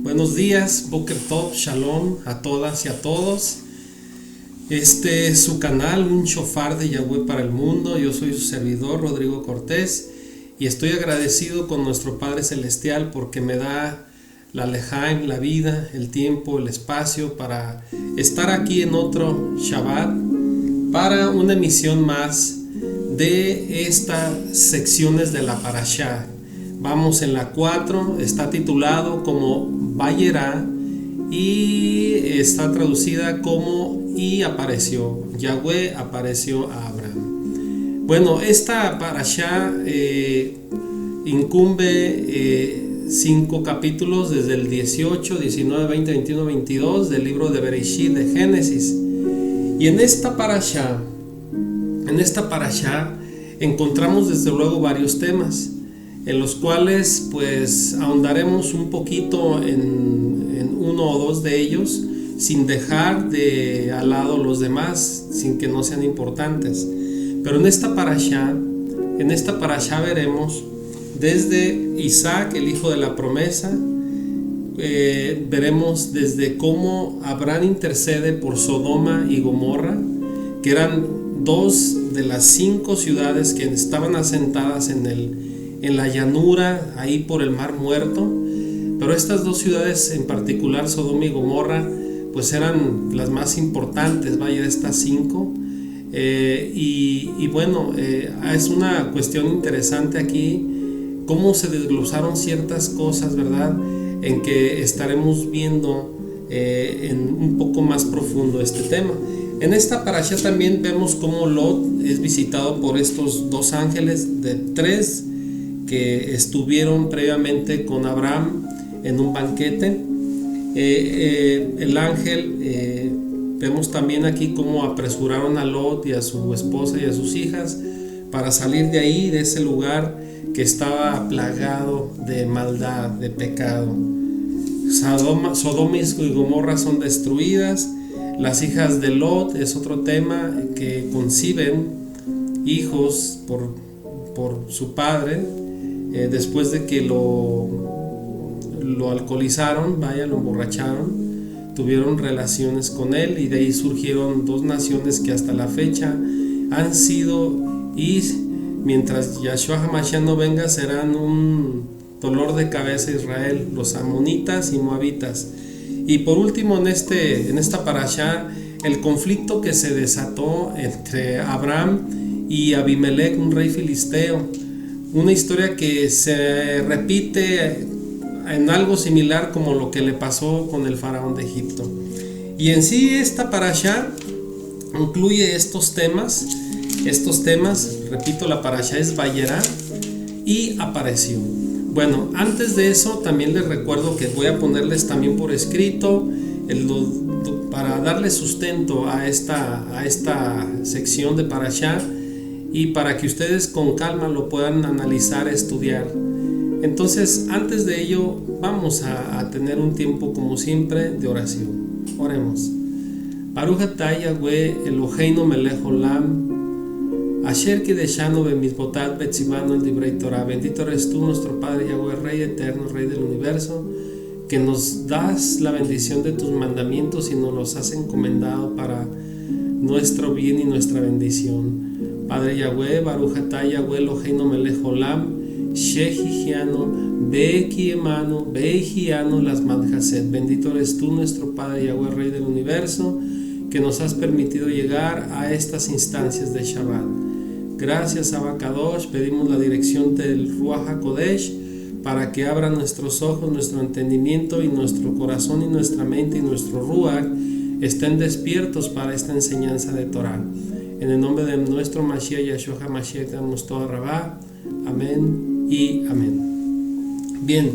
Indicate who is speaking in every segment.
Speaker 1: Buenos días, Boker Tov, Shalom a todas y a todos. Este es su canal, un shofar de Yahweh para el mundo. Yo soy su servidor, Rodrigo Cortés, y estoy agradecido con nuestro Padre Celestial porque me da la lejaim, la vida, el tiempo, el espacio para estar aquí en otro Shabbat para una emisión más de estas secciones de la Parashá. Vamos en la 4, está titulado como Vayera y está traducida como y apareció, Yahweh apareció a Abraham. Bueno, esta Parashá incumbe 5 capítulos desde el 18, 19, 20, 21, 22 del libro de Bereshit de Génesis. Y en esta Parashá encontramos desde luego varios temas en los cuales pues ahondaremos un poquito en uno o dos de ellos, sin dejar de al lado los demás, sin que no sean importantes. Pero en esta parashá veremos desde Isaac, el hijo de la promesa, veremos desde cómo Abraham intercede por Sodoma y Gomorra, que eran dos de las 5 ciudades que estaban asentadas en la llanura, ahí por el Mar Muerto. Pero estas 2 ciudades en particular, Sodoma y Gomorra, pues eran las más importantes, vaya, de estas 5. Y bueno, es una cuestión interesante aquí, cómo se desglosaron ciertas cosas, ¿verdad? En que estaremos viendo en un poco más profundo este tema. En esta parashá también vemos cómo Lot es visitado por estos 2 ángeles de 3 que estuvieron previamente con Abraham en un banquete. El ángel, vemos también aquí cómo apresuraron a Lot y a su esposa y a sus hijas para salir de ahí, de ese lugar que estaba plagado de maldad, de pecado. Sodoma y Gomorra son destruidas. Las hijas de Lot es otro tema, que conciben hijos por su padre, después de que lo alcoholizaron, lo emborracharon, tuvieron relaciones con él, y de ahí surgieron 2 naciones que hasta la fecha han sido, y mientras Yahshua HaMashiach no venga, serán un dolor de cabeza a Israel, los amonitas y moabitas. Y por último, en esta parashá, el conflicto que se desató entre Abraham y Abimelech, un rey filisteo, una historia que se repite en algo similar como lo que le pasó con el faraón de Egipto. Y en sí esta parashá incluye estos temas, repito, la parashá es Vayera y apareció. Bueno, antes de eso también les recuerdo que voy a ponerles también por escrito para darle sustento a esta sección de parashá, y para que ustedes con calma lo puedan analizar, estudiar. Entonces, antes de ello, vamos a tener un tiempo, como siempre, de oración. Oremos. Baruch atah Yahweh Eloheinu melech olam, asher kideshanu bemitzvotat betzivanu el divrei Torah. Bendito eres tú, nuestro Padre Yahweh, Rey eterno, Rey del universo, que nos das la bendición de tus mandamientos y nos los has encomendado para nuestro bien y nuestra bendición. Padre Yahweh, Baruch atah Yahweh Eloheinu melech olam, shehihianu bekiemanu beihianu las madhaset. Bendito eres tú, nuestro Padre Yahweh, Rey del universo, que nos has permitido llegar a estas instancias de Shabbat. Gracias, Abba Kadosh, pedimos la dirección del Ruach HaKodesh para que abra nuestros ojos, nuestro entendimiento y nuestro corazón y nuestra mente y nuestro Ruach estén despiertos para esta enseñanza de Torah. En el nombre de nuestro Mashiach Yahshua HaMashiach damos toda Rabá. Amén y amén. Bien,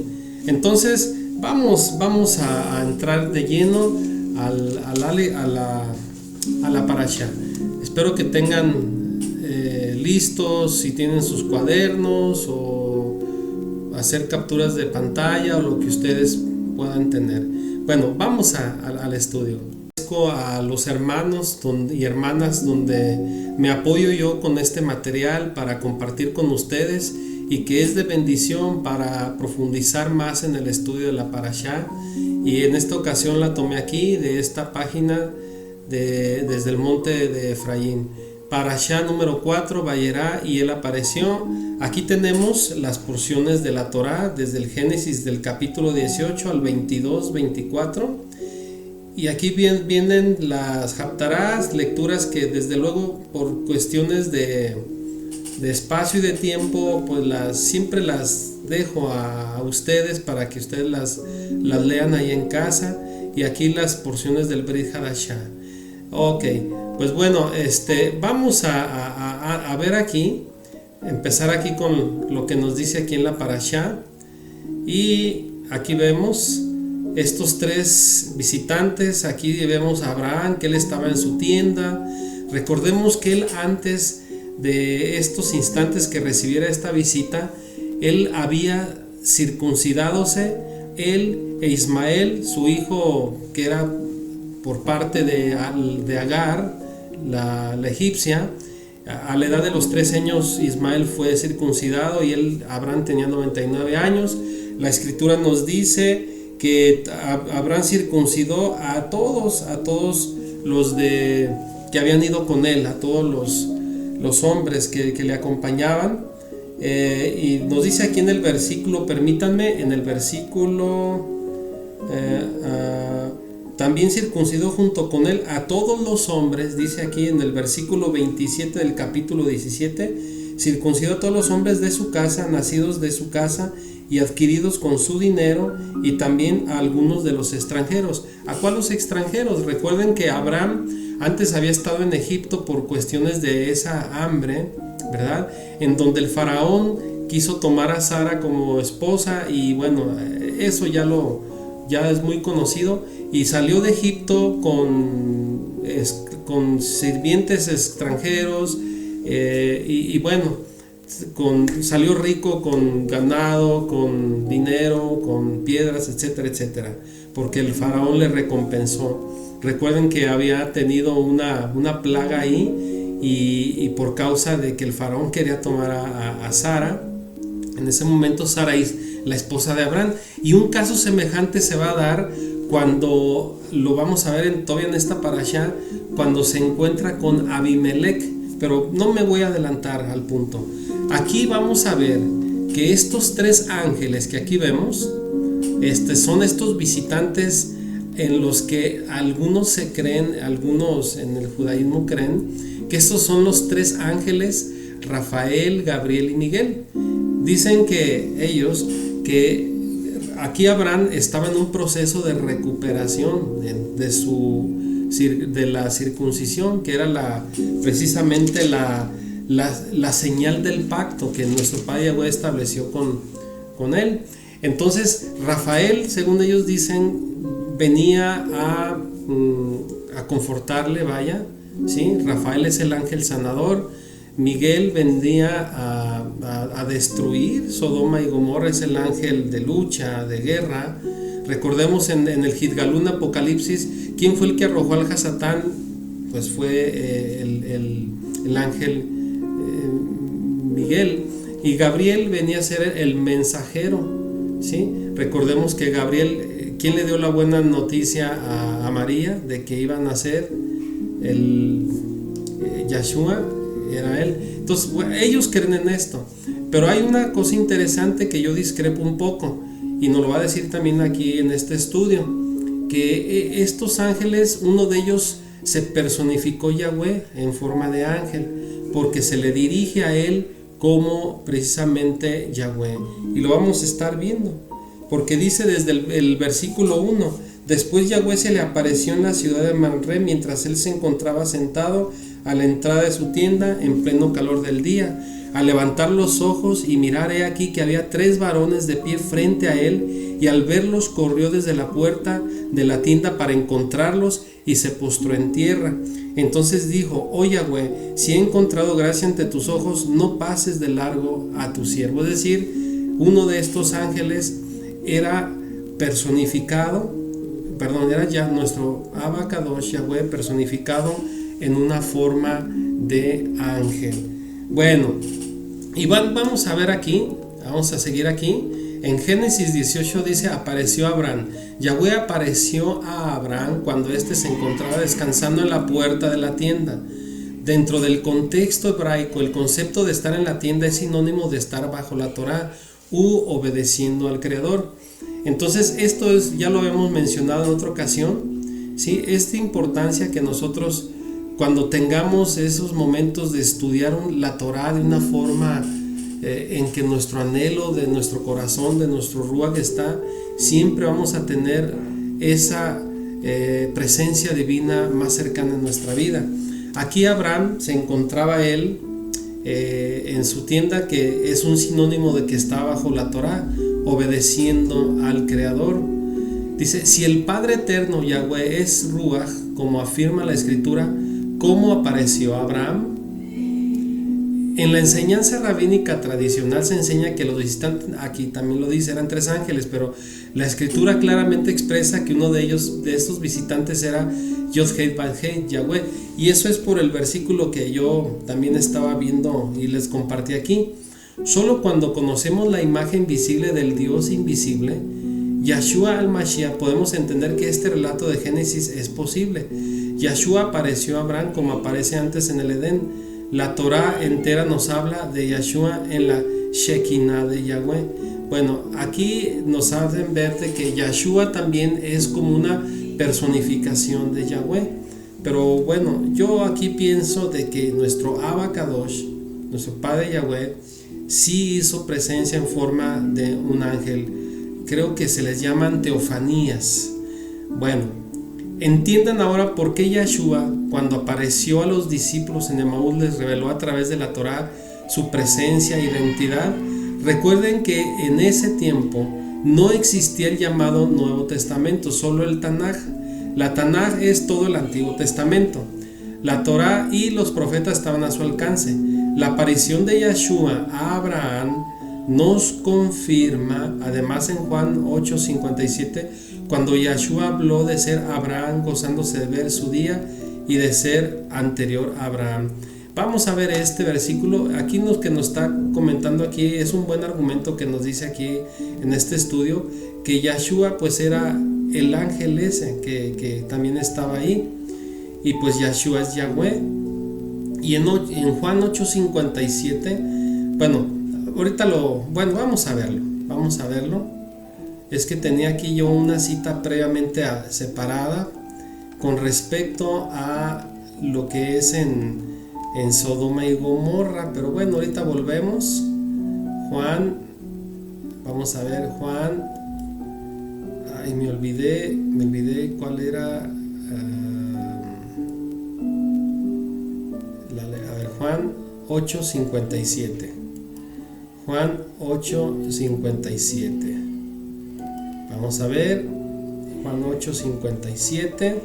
Speaker 1: entonces vamos a entrar de lleno a la parashá. Espero que tengan listos, si tienen sus cuadernos, o hacer capturas de pantalla, o lo que ustedes puedan tener. Bueno, vamos al estudio. A los hermanos y hermanas donde me apoyo yo con este material para compartir con ustedes y que es de bendición para profundizar más en el estudio de la Parashá. Y en esta ocasión la tomé aquí de esta página desde el monte de Efraín. Parashá número 4, Vayera, y él apareció. Aquí tenemos las porciones de la Torá desde el Génesis del capítulo 18 al 22, 24. Y aquí vienen las haftarás, lecturas que desde luego por cuestiones de espacio y de tiempo, pues siempre las dejo a ustedes para que ustedes las lean ahí en casa. Y aquí las porciones del Brit Hadashah. Ok, pues bueno, vamos a ver aquí, empezar aquí con lo que nos dice aquí en la Parashá. Y aquí vemos estos tres visitantes. Aquí vemos a Abraham, que él estaba en su tienda. Recordemos que él, antes de estos instantes que recibiera esta visita, él había circuncidadose, él e Ismael, su hijo, que era por parte de Agar, la egipcia. A la edad de los 3 años Ismael fue circuncidado y Abraham tenía 99 años. La escritura nos dice que Abraham circuncidó a todos los que habían ido con él, a todos los hombres que le acompañaban. Y nos dice aquí en el versículo, permítanme, en el versículo también circuncidó junto con él a todos los hombres, dice aquí en el versículo 27 del capítulo 17, circuncidó a todos los hombres de su casa, nacidos de su casa y adquiridos con su dinero, y también a algunos de los extranjeros. ¿A cuáles extranjeros? Recuerden que Abraham antes había estado en Egipto por cuestiones de esa hambre, ¿verdad? En donde el faraón quiso tomar a Sara como esposa, y bueno, eso ya es muy conocido, y salió de Egipto con sirvientes extranjeros, y bueno, salió rico con ganado, con dinero, con piedras, etcétera, etcétera, porque el faraón le recompensó. Recuerden que había tenido una plaga ahí, y por causa de que el faraón quería tomar a Sara, en ese momento Sara es la esposa de Abraham, y un caso semejante se va a dar cuando lo vamos a ver todavía en esta parashá, cuando se encuentra con Abimelech, pero no me voy a adelantar al punto. Aquí vamos a ver que estos 3 ángeles que aquí vemos, son estos visitantes en los que algunos en el judaísmo creen que estos son los 3 ángeles, Rafael, Gabriel y Miguel. Dicen que aquí Abraham estaba en un proceso de recuperación de la circuncisión, que era precisamente la señal del pacto que nuestro Padre Yahweh estableció con él. Entonces Rafael, según ellos dicen, venía a confortarle, vaya, ¿sí? Rafael es el ángel sanador. Miguel vendría a destruir Sodoma y Gomorra, es el ángel de lucha, de guerra. Recordemos en el Gidgalún Apocalipsis, ¿quién fue el que arrojó al Hasatán? Pues fue el ángel Miguel. Y Gabriel venía a ser el mensajero, ¿sí? Recordemos que Gabriel, ¿quién le dio la buena noticia a María de que iba a nacer el Yahshua? Era él. Entonces ellos creen en esto, pero hay una cosa interesante que yo discrepo un poco, y nos lo va a decir también aquí en este estudio, que estos ángeles, uno de ellos se personificó Yahweh en forma de ángel, porque se le dirige a él como precisamente Yahweh, y lo vamos a estar viendo, porque dice desde el versículo 1: después Yahweh se le apareció en la ciudad de Manré mientras él se encontraba sentado a la entrada de su tienda en pleno calor del día. Al levantar los ojos y mirar, he aquí que había 3 varones de pie frente a él, y al verlos corrió desde la puerta de la tienda para encontrarlos y se postró en tierra. Entonces dijo: oh Yahweh, si he encontrado gracia ante tus ojos, no pases de largo a tu siervo. Es decir, uno de estos ángeles era personificado, era ya nuestro Abacadosh Yahweh personificado en una forma de ángel. Bueno, y vamos a ver aquí Vamos a seguir aquí. En Génesis 18 dice, apareció Abraham. Yahweh apareció a Abraham cuando éste se encontraba descansando en la puerta de la tienda. Dentro del contexto hebraico, el concepto de estar en la tienda es sinónimo de estar bajo la Torá u obedeciendo al Creador. Entonces esto es, ya lo habíamos mencionado en otra ocasión, ¿sí? Esta importancia que nosotros, cuando tengamos esos momentos de estudiar la Torá de una forma en que nuestro anhelo de nuestro corazón, de nuestro ruach está, siempre vamos a tener esa presencia divina más cercana en nuestra vida. Aquí Abraham se encontraba él en su tienda, que es un sinónimo de que está bajo la Torá, obedeciendo al Creador. Dice, si el Padre Eterno Yahweh es ruach, como afirma la Escritura, ¿cómo apareció a Abraham? En la enseñanza rabínica tradicional se enseña que los visitantes, aquí también lo dice, eran 3 ángeles, pero la Escritura claramente expresa que uno de ellos, de estos visitantes, era Yod-Heh Vav-Heh, Yahweh, y eso es por el versículo que yo también estaba viendo y les compartí aquí. Solo cuando conocemos la imagen visible del Dios invisible, Yahshua al-Mashiach, podemos entender que este relato de Génesis es posible. Yahshua apareció a Abraham como aparece antes en el Edén. La Torá entera nos habla de Yahshua en la Shekinah de Yahweh. Bueno, aquí nos hacen ver de que Yahshua también es como una personificación de Yahweh. Pero bueno, yo aquí pienso de que nuestro Abba Kadosh, nuestro Padre Yahweh, sí hizo presencia en forma de un ángel. Creo que se les llaman teofanías. Bueno, entiendan ahora por qué Yahshua, cuando apareció a los discípulos en Emaús, les reveló a través de la Torá su presencia e identidad. Recuerden que en ese tiempo no existía el llamado Nuevo Testamento, solo el Tanaj. La Tanaj es todo el Antiguo Testamento. La Torá y los profetas estaban a su alcance. La aparición de Yahshua a Abraham nos confirma, además en Juan 8:57, cuando Yahshua habló de ser Abraham gozándose de ver su día y de ser anterior a Abraham. Vamos a ver este versículo. Aquí lo que nos está comentando aquí es un buen argumento que nos dice aquí en este estudio, que Yahshua pues era el ángel ese que también estaba ahí, y pues Yahshua es Yahweh. Y en Juan 8:57, bueno, ahorita vamos a verlo. Es que tenía aquí yo una cita previamente separada con respecto a lo que es en Sodoma y Gomorra, pero bueno, ahorita volvemos. Vamos a ver Juan. Ay, me olvidé cuál era. Juan 8:57. Juan 8:57. Vamos a ver Juan 8:57,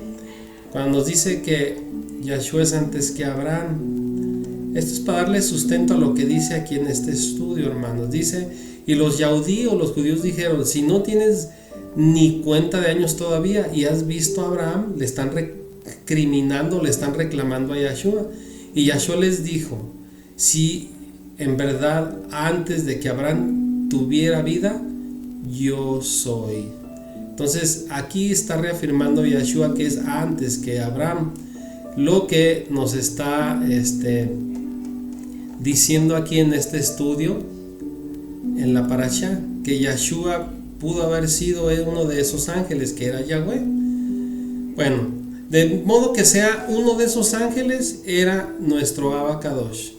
Speaker 1: cuando nos dice que Yahshua es antes que Abraham. Esto es para darle sustento a lo que dice aquí en este estudio, hermanos. Dice, y los yaudí o los judíos dijeron, si no tienes ni cuenta de años todavía y has visto a Abraham, le están recriminando, le están reclamando a Yahshua. Y Yahshua les dijo, si en verdad antes de que Abraham tuviera vida, yo soy. Entonces aquí está reafirmando Yahshua que es antes que Abraham. Lo que nos está diciendo aquí en este estudio, en la parashá, que Yahshua pudo haber sido uno de esos ángeles, que era Yahweh. Bueno, de modo que sea uno de esos ángeles, era nuestro Abba Kadosh.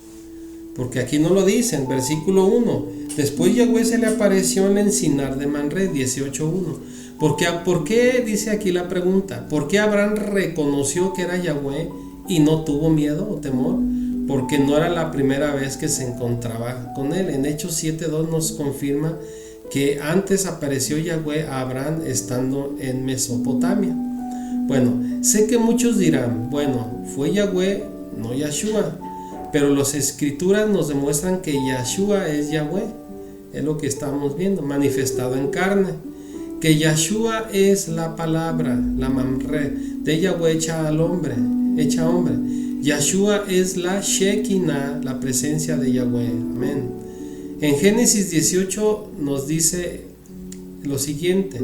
Speaker 1: Porque aquí no lo dice, en versículo 1. Después Yahweh se le apareció en el encinar de Manré, 18:1. ¿Por qué dice aquí la pregunta? ¿Por qué Abraham reconoció que era Yahweh y no tuvo miedo o temor? Porque no era la primera vez que se encontraba con él. En Hechos 7:2 nos confirma que antes apareció Yahweh a Abraham estando en Mesopotamia. Bueno, sé que muchos dirán, bueno, fue Yahweh, no Yahshua. Pero las escrituras nos demuestran que Yahshua es Yahweh. Es lo que estamos viendo, manifestado en carne. Que Yahshua es la palabra, la Mamre, de Yahweh hecha hombre. Yahshua es la Shekinah, la presencia de Yahweh. Amén. En Génesis 18 nos dice lo siguiente,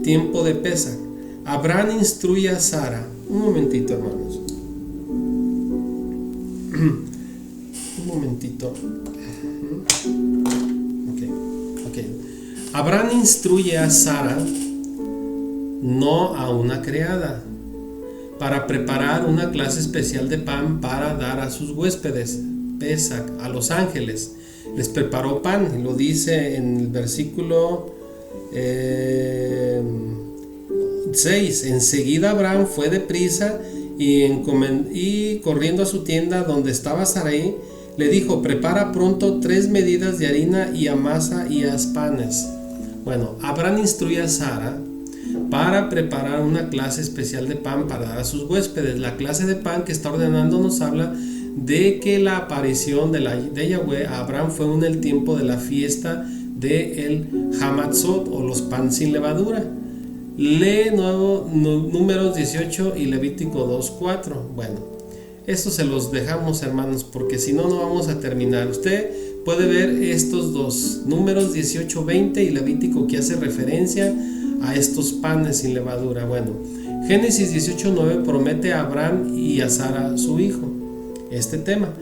Speaker 1: tiempo de Pesach. Abraham instruye a Sara. Un momentito, hermanos. Un momentito. Okay. Abraham instruye a Sara, no a una criada, para preparar una clase especial de pan para dar a sus huéspedes, Pesach, a los ángeles. Les preparó pan, y lo dice en el versículo 6. Enseguida Abraham fue deprisa y corriendo a su tienda donde estaba Sarai, le dijo: prepara pronto 3 medidas de harina y amasa y haz panes. Bueno, Abraham instruye a Sara para preparar una clase especial de pan para dar a sus huéspedes. La clase de pan que está ordenando nos habla de que la aparición de Yahweh a Abraham fue en el tiempo de la fiesta de el Hamatzot, o los pan sin levadura. Lee Números 18 y Levítico 2:4. Bueno, esto se los dejamos, hermanos, porque si no, no vamos a terminar. Usted puede ver estos dos, Números 18:20 y Levítico, que hace referencia a estos panes sin levadura. Bueno, Génesis 18:9 promete a Abraham y a Sara su hijo este tema.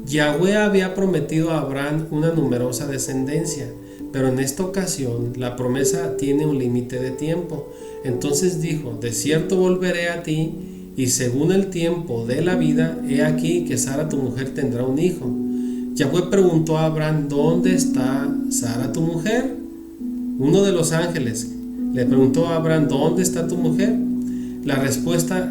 Speaker 1: Yahweh había prometido a Abraham una numerosa descendencia, pero en esta ocasión la promesa tiene un límite de tiempo. Entonces dijo: de cierto volveré a ti, y según el tiempo de la vida, he aquí que Sara tu mujer tendrá un hijo. Yahweh preguntó a Abraham: ¿dónde está Sara tu mujer? Uno de los ángeles le preguntó a Abraham: ¿dónde está tu mujer? La respuesta: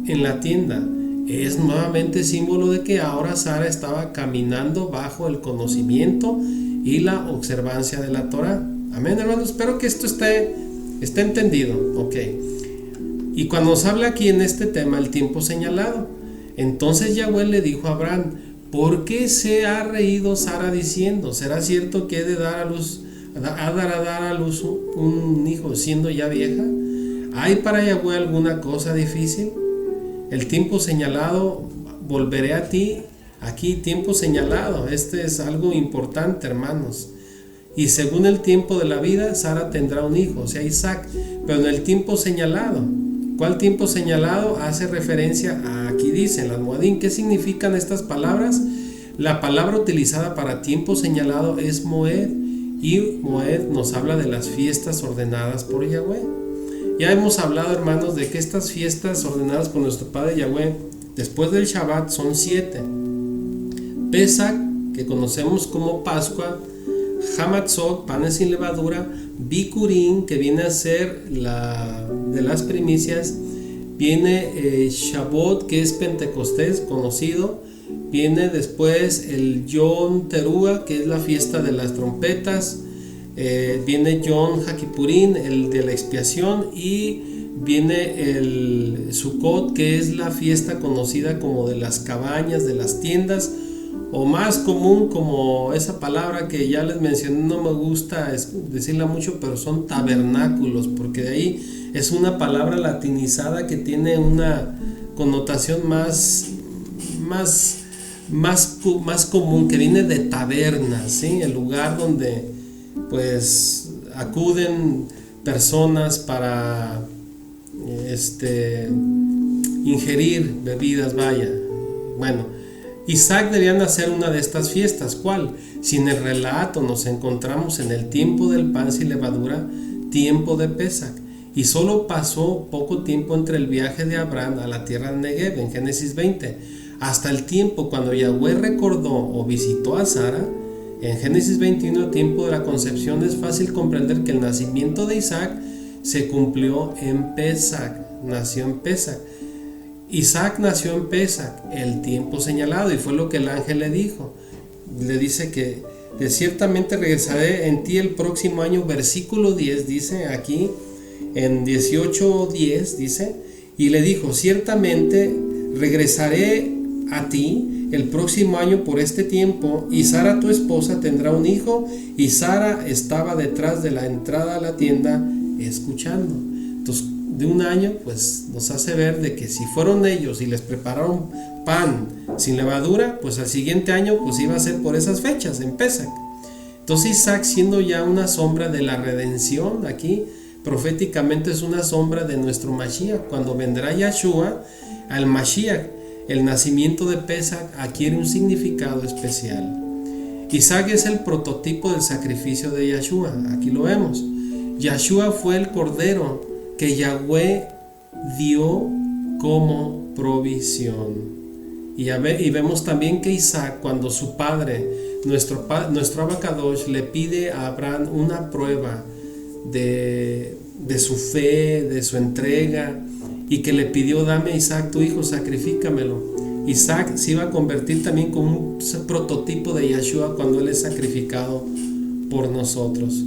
Speaker 1: en la tienda. Es nuevamente símbolo de que ahora Sara estaba caminando bajo el conocimiento y la observancia de la Torah. Amén, hermanos. Espero que esto esté entendido. Ok. Y cuando nos habla aquí en este tema, el tiempo señalado, entonces Yahweh le dijo a Abraham: ¿por qué se ha reído Sara diciendo: ¿será cierto que he de dar a luz un hijo siendo ya vieja? ¿Hay para Yahweh alguna cosa difícil? El tiempo señalado, volveré a ti. Aquí, tiempo señalado. Este es algo importante, hermanos. Y según el tiempo de la vida, Sara tendrá un hijo, o sea, Isaac, pero en el tiempo señalado. ¿Cuál tiempo señalado? Hace referencia a, aquí dice en las Moadim. ¿Qué significan estas palabras? La palabra utilizada para tiempo señalado es Moed, y Moed nos habla de las fiestas ordenadas por Yahweh. Ya hemos hablado, hermanos, de que estas fiestas ordenadas por nuestro Padre Yahweh después del Shabbat son 7. Pesach, que conocemos como Pascua; Hamatzot, panes sin levadura; Bikurim, que viene a ser de las primicias; viene Shavuot, que es Pentecostés conocido; viene después el Yom Teruah, que es la fiesta de las trompetas; viene Yom HaKippurim, el de la expiación; y viene el Sukkot, que es la fiesta conocida como de las cabañas, de las tiendas, o más común como esa palabra que ya les mencioné, no me gusta decirla mucho, pero son tabernáculos, porque de ahí es una palabra latinizada que tiene una connotación más común, que viene de taberna, ¿sí? El lugar donde pues acuden personas para ingerir bebidas, vaya. Bueno, Isaac debía nacer una de estas fiestas. ¿Cuál? Si en el relato nos encontramos en el tiempo del pan sin levadura, tiempo de Pesach, y solo pasó poco tiempo entre el viaje de Abraham a la tierra de Negev en Génesis 20 hasta el tiempo cuando Yahweh recordó o visitó a Sara en Génesis 21, tiempo de la concepción. Es fácil comprender que el nacimiento de Isaac se cumplió en Pesach, nació en Pesach. Isaac nació en Pesach, el tiempo señalado, y fue lo que el ángel le dijo. Le dice que de ciertamente regresaré en ti el próximo año. Versículo 10 dice aquí, en 18:10 dice: y le dijo: ciertamente regresaré a ti el próximo año por este tiempo, y Sara tu esposa tendrá un hijo. Y Sara estaba detrás de la entrada a la tienda escuchando. Entonces de un año, pues nos hace ver de que si fueron ellos y les prepararon pan sin levadura, pues al siguiente año pues iba a ser por esas fechas, en Pesach. Entonces Isaac, siendo ya una sombra de la redención, aquí proféticamente es una sombra de nuestro Mashiach. Cuando vendrá Yahshua, al Mashiach, el nacimiento de Pesach adquiere un significado especial. Isaac es el prototipo del sacrificio de Yahshua, aquí lo vemos. Yahshua fue el cordero que Yahweh dio como provisión. Y vemos también que Isaac, cuando su padre, nuestro Abacadosh, le pide a Abraham una prueba de su fe, de su entrega, y que le pidió: dame a Isaac tu hijo, sacrifícamelo. Isaac se iba a convertir también como un prototipo de Yahshua cuando él es sacrificado por nosotros.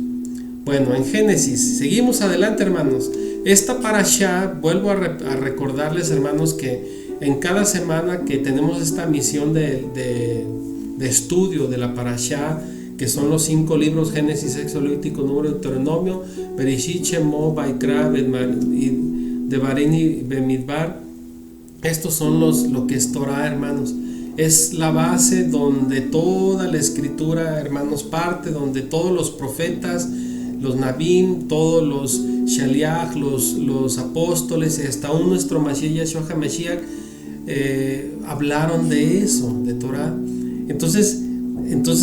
Speaker 1: Bueno, en Génesis, seguimos adelante, hermanos. Esta parashá, vuelvo a recordarles, hermanos, que en cada semana que tenemos esta misión de estudio de la parashá, que son los 5 libros: Génesis, Éxodo, Levítico, Número, Deuteronomio, Bereshit, Shemot, Vaikra, Devarim y Bemidbar. Estos son lo que es Torah, hermanos. Es la base donde toda la escritura, hermanos, parte, donde todos los profetas, los Nabim, todos los Shaliach, los apóstoles, hasta aún nuestro Mashiach, Yahshua HaMashiach, hablaron de eso, de Torah. Entonces,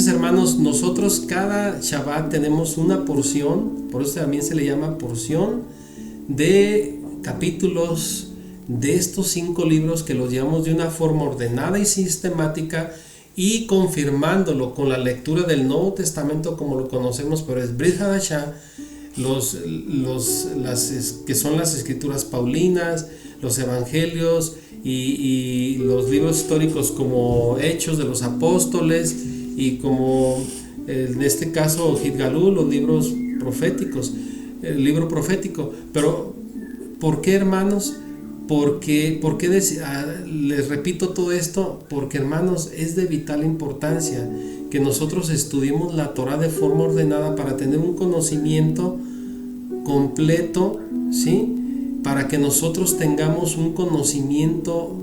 Speaker 1: hermanos, nosotros cada Shabbat tenemos una porción, por eso también se le llama porción, de capítulos de estos 5 libros, que los llevamos de una forma ordenada y sistemática, y confirmándolo con la lectura del Nuevo Testamento como lo conocemos, pero es Brit Hadashah, que son las escrituras paulinas, los evangelios y los libros históricos como Hechos de los Apóstoles, y como en este caso Hitgalú, los libros proféticos, el libro profético. Pero ¿por qué, hermanos? ¿Por qué les repito todo esto? Porque, hermanos, es de vital importancia que nosotros estudiemos la Torah de forma ordenada para tener un conocimiento completo, ¿sí? Para que nosotros tengamos un conocimiento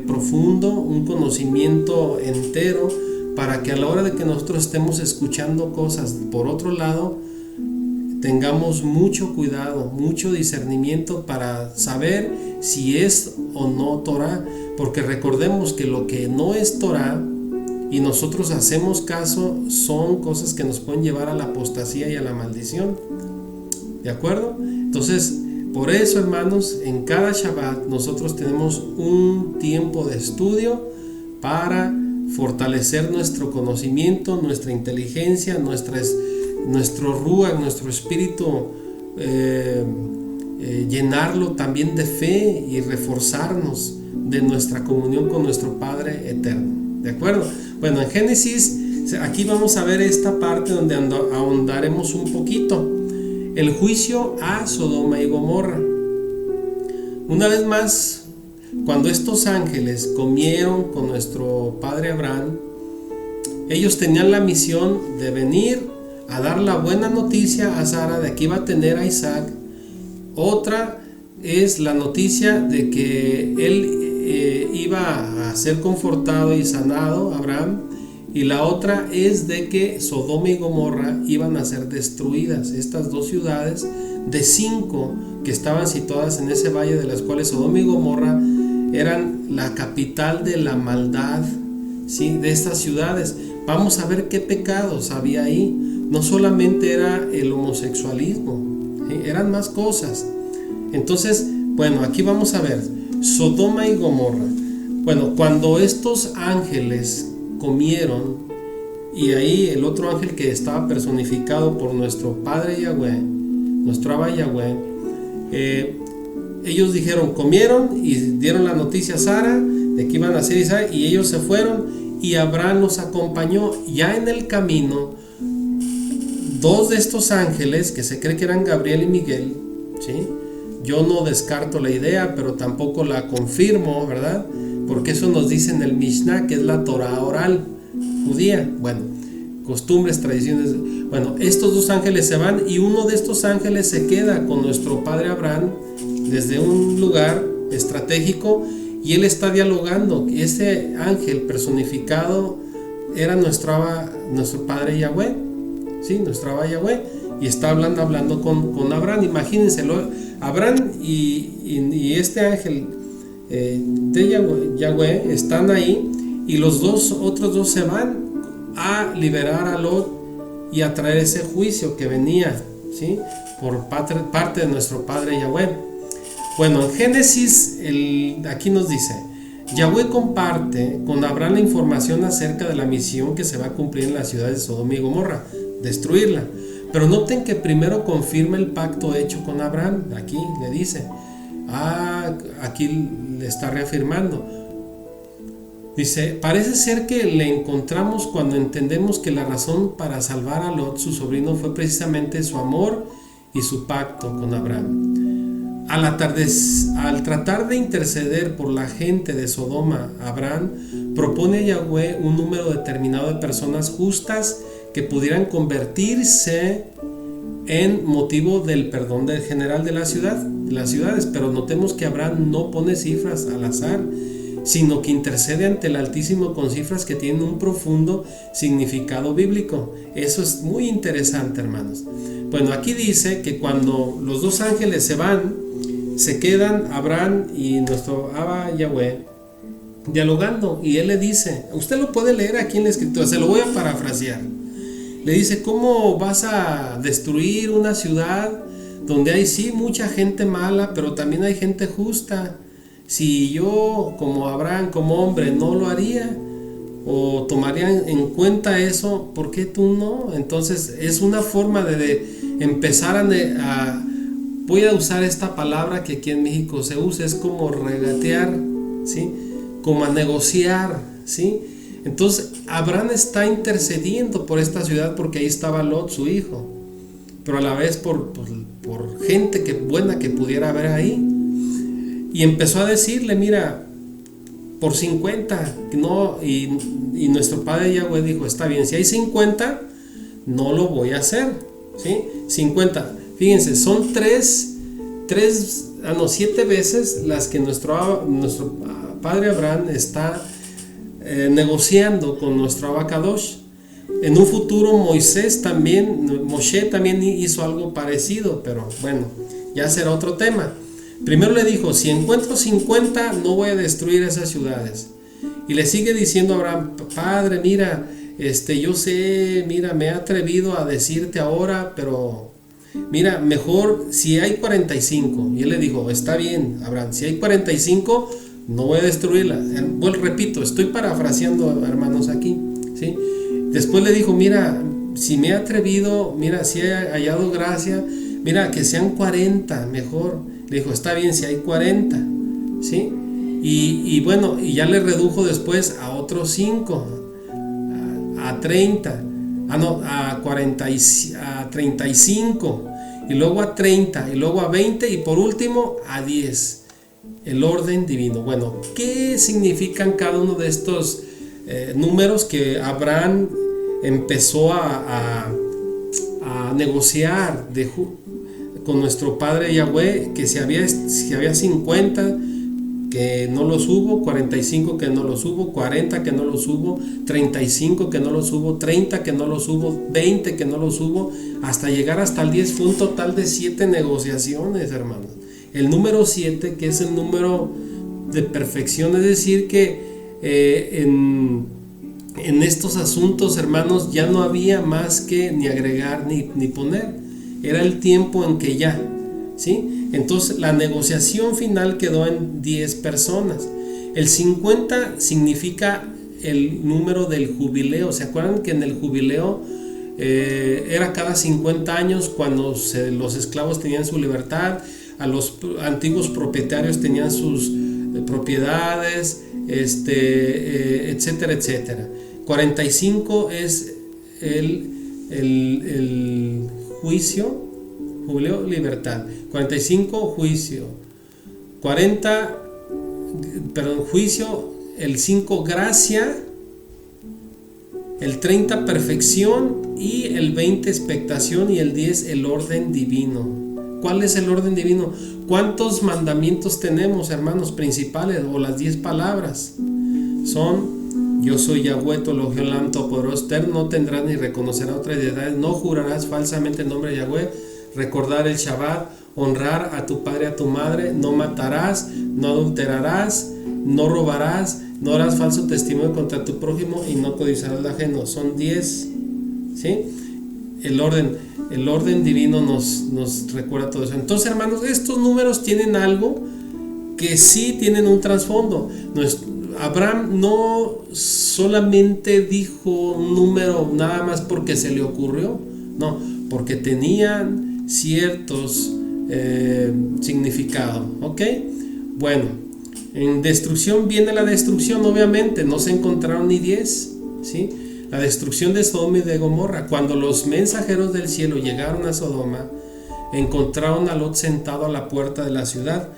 Speaker 1: profundo, un conocimiento entero, para que a la hora de que nosotros estemos escuchando cosas por otro lado, tengamos mucho cuidado, mucho discernimiento para saber si es o no Torah. Porque recordemos que lo que no es Torah y nosotros hacemos caso son cosas que nos pueden llevar a la apostasía y a la maldición. ¿De acuerdo? Entonces, por eso, hermanos, en cada Shabbat nosotros tenemos un tiempo de estudio para fortalecer nuestro conocimiento, nuestra inteligencia, nuestro ruach, nuestro espíritu, llenarlo también de fe y reforzarnos de nuestra comunión con nuestro Padre eterno. ¿De acuerdo? Bueno, en Génesis, aquí vamos a ver esta parte donde ahondaremos un poquito. El juicio a Sodoma y Gomorra. Una vez más, cuando estos ángeles comieron con nuestro padre Abraham, ellos tenían la misión de venir a dar la buena noticia a Sara de que iba a tener a Isaac. Otra es la noticia de que él iba a ser confortado y sanado, Abraham. Y la otra es de que Sodoma y Gomorra iban a ser destruidas. Estas 2 ciudades de 5 que estaban situadas en ese valle, de las cuales Sodoma y Gomorra eran la capital de la maldad, ¿sí?, de estas ciudades. Vamos a ver qué pecados había ahí. No solamente era el homosexualismo, ¿sí?, eran más cosas. Entonces, bueno, aquí vamos a ver Sodoma y Gomorra. Bueno, cuando estos ángeles comieron, y ahí el otro ángel que estaba personificado por nuestro Padre Yahweh, nuestro Abba Yahweh, ellos dijeron, comieron y dieron la noticia a Sara de que iban a ser Isaac, y ellos se fueron, y Abraham los acompañó. Ya en el camino, 2 de estos ángeles, que se cree que eran Gabriel y Miguel, ¿sí?, yo no descarto la idea, pero tampoco la confirmo, ¿verdad? Porque eso nos dice en el Mishnah, que es la Torah oral judía. Bueno, costumbres, tradiciones. Bueno, estos dos ángeles se van y uno de estos ángeles se queda con nuestro padre Abraham desde un lugar estratégico y él está dialogando. Ese ángel personificado era nuestro padre Yahweh, ¿sí? Nuestro Abba Yahweh, y está hablando con Abraham. Imagínense, Abraham y este ángel de Yahweh están ahí y los otros dos se van a liberar a Lot y a traer ese juicio que venía, ¿sí? Por parte de nuestro padre Yahweh. Bueno, en Génesis aquí nos dice: Yahweh comparte con Abraham la información acerca de la misión que se va a cumplir en la ciudad de Sodoma y Gomorra, destruirla. Pero noten que primero confirma el pacto hecho con Abraham. Aquí le dice, aquí le está reafirmando. Dice: parece ser que le encontramos cuando entendemos que la razón para salvar a Lot, su sobrino, fue precisamente su amor y su pacto con Abraham. Al tratar de interceder por la gente de Sodoma, Abraham propone a Yahweh un número determinado de personas justas que pudieran convertirse en motivo del perdón del general de las ciudades. Pero notemos que Abraham no pone cifras al azar, sino que intercede ante el Altísimo con cifras que tienen un profundo significado bíblico. Eso es muy interesante, hermanos. Bueno, aquí dice que cuando los dos ángeles se van, se quedan Abraham y nuestro Abba Yahweh dialogando, y él le dice, usted lo puede leer aquí en la escritura, se lo voy a parafrasear. Le dice: ¿cómo vas a destruir una ciudad donde hay sí mucha gente mala, pero también hay gente justa? Si yo, como Abraham, como hombre, no lo haría o tomaría en cuenta eso, ¿por qué tú no? Entonces es una forma de empezar voy a usar esta palabra que aquí en México se usa, es como regatear, ¿sí? Como a negociar, ¿sí? Entonces Abraham está intercediendo por esta ciudad porque ahí estaba Lot, su hijo, pero a la vez por gente buena que pudiera haber ahí. Y empezó a decirle: mira, por 50, no, y nuestro padre Yahweh dijo: está bien, si hay 50, no lo voy a hacer, ¿sí? 50, fíjense, son 7 veces las que nuestro padre Abraham está negociando con nuestro Abba Kadosh. En un futuro Moshe también hizo algo parecido, pero bueno, ya será otro tema. Primero le dijo: si encuentro 50, no voy a destruir esas ciudades. Y le sigue diciendo a Abraham: padre, mira, yo sé, mira, me he atrevido a decirte ahora, pero mira, mejor si hay 45. Y él le dijo: está bien, Abraham, si hay 45, no voy a destruirla. Bueno, repito, estoy parafraseando, hermanos, aquí, ¿sí? Después le dijo: mira, si me he atrevido, mira, si he hallado gracia, mira, que sean 40, mejor. Le dijo: está bien, si hay 40, ¿sí? Y bueno, y ya le redujo después a otros 5, a 30, a 40, a 35, y luego a 30, y luego a 20, y por último a 10. El orden divino. Bueno, ¿qué significan cada uno de estos números que Abraham empezó a negociar con nuestro padre Yahweh? Que si había 50 que no los hubo, 45 que no los hubo, 40 que no los hubo, 35 que no los hubo, 30 que no los hubo, 20 que no los hubo, hasta llegar hasta el 10. Fue un total de 7 negociaciones, hermanos. El número 7, que es el número de perfección, es decir que en estos asuntos, hermanos, ya no había más que ni agregar ni poner. Era el tiempo en que ya, ¿sí? Entonces la negociación final quedó en 10 personas. El 50 significa el número del jubileo. ¿Se acuerdan que en el jubileo era cada 50 años cuando los esclavos tenían su libertad? A los antiguos propietarios tenían sus propiedades, etcétera, etcétera. 45 es el juicio, jubileo, libertad. 45, juicio. 40, perdón, juicio. El 5, gracia. el 30 perfección, y el 20 expectación, y el 10 el orden divino. ¿Cuál es el orden divino? ¿Cuántos mandamientos tenemos, hermanos, principales, o las 10 palabras? Son: yo soy Yahweh, tu Elohim Todopoderoso, no tendrás ni reconocerás otra deidad, no jurarás falsamente en nombre de Yahweh, recordar el Shabbat, honrar a tu padre y a tu madre, no matarás, no adulterarás, no robarás, no harás falso testimonio contra tu prójimo y no codiciarás lo ajeno. Son 10, ¿sí? El orden divino nos recuerda todo eso. Entonces, hermanos, estos números tienen algo que sí tienen un trasfondo. Abraham no solamente dijo un número nada más porque se le ocurrió, no, porque tenían ciertos significado, ¿ok? Bueno, en destrucción viene la destrucción, obviamente, no se encontraron ni 10, ¿sí? La destrucción de Sodoma y de Gomorra. Cuando los mensajeros del cielo llegaron a Sodoma, encontraron a Lot sentado a la puerta de la ciudad.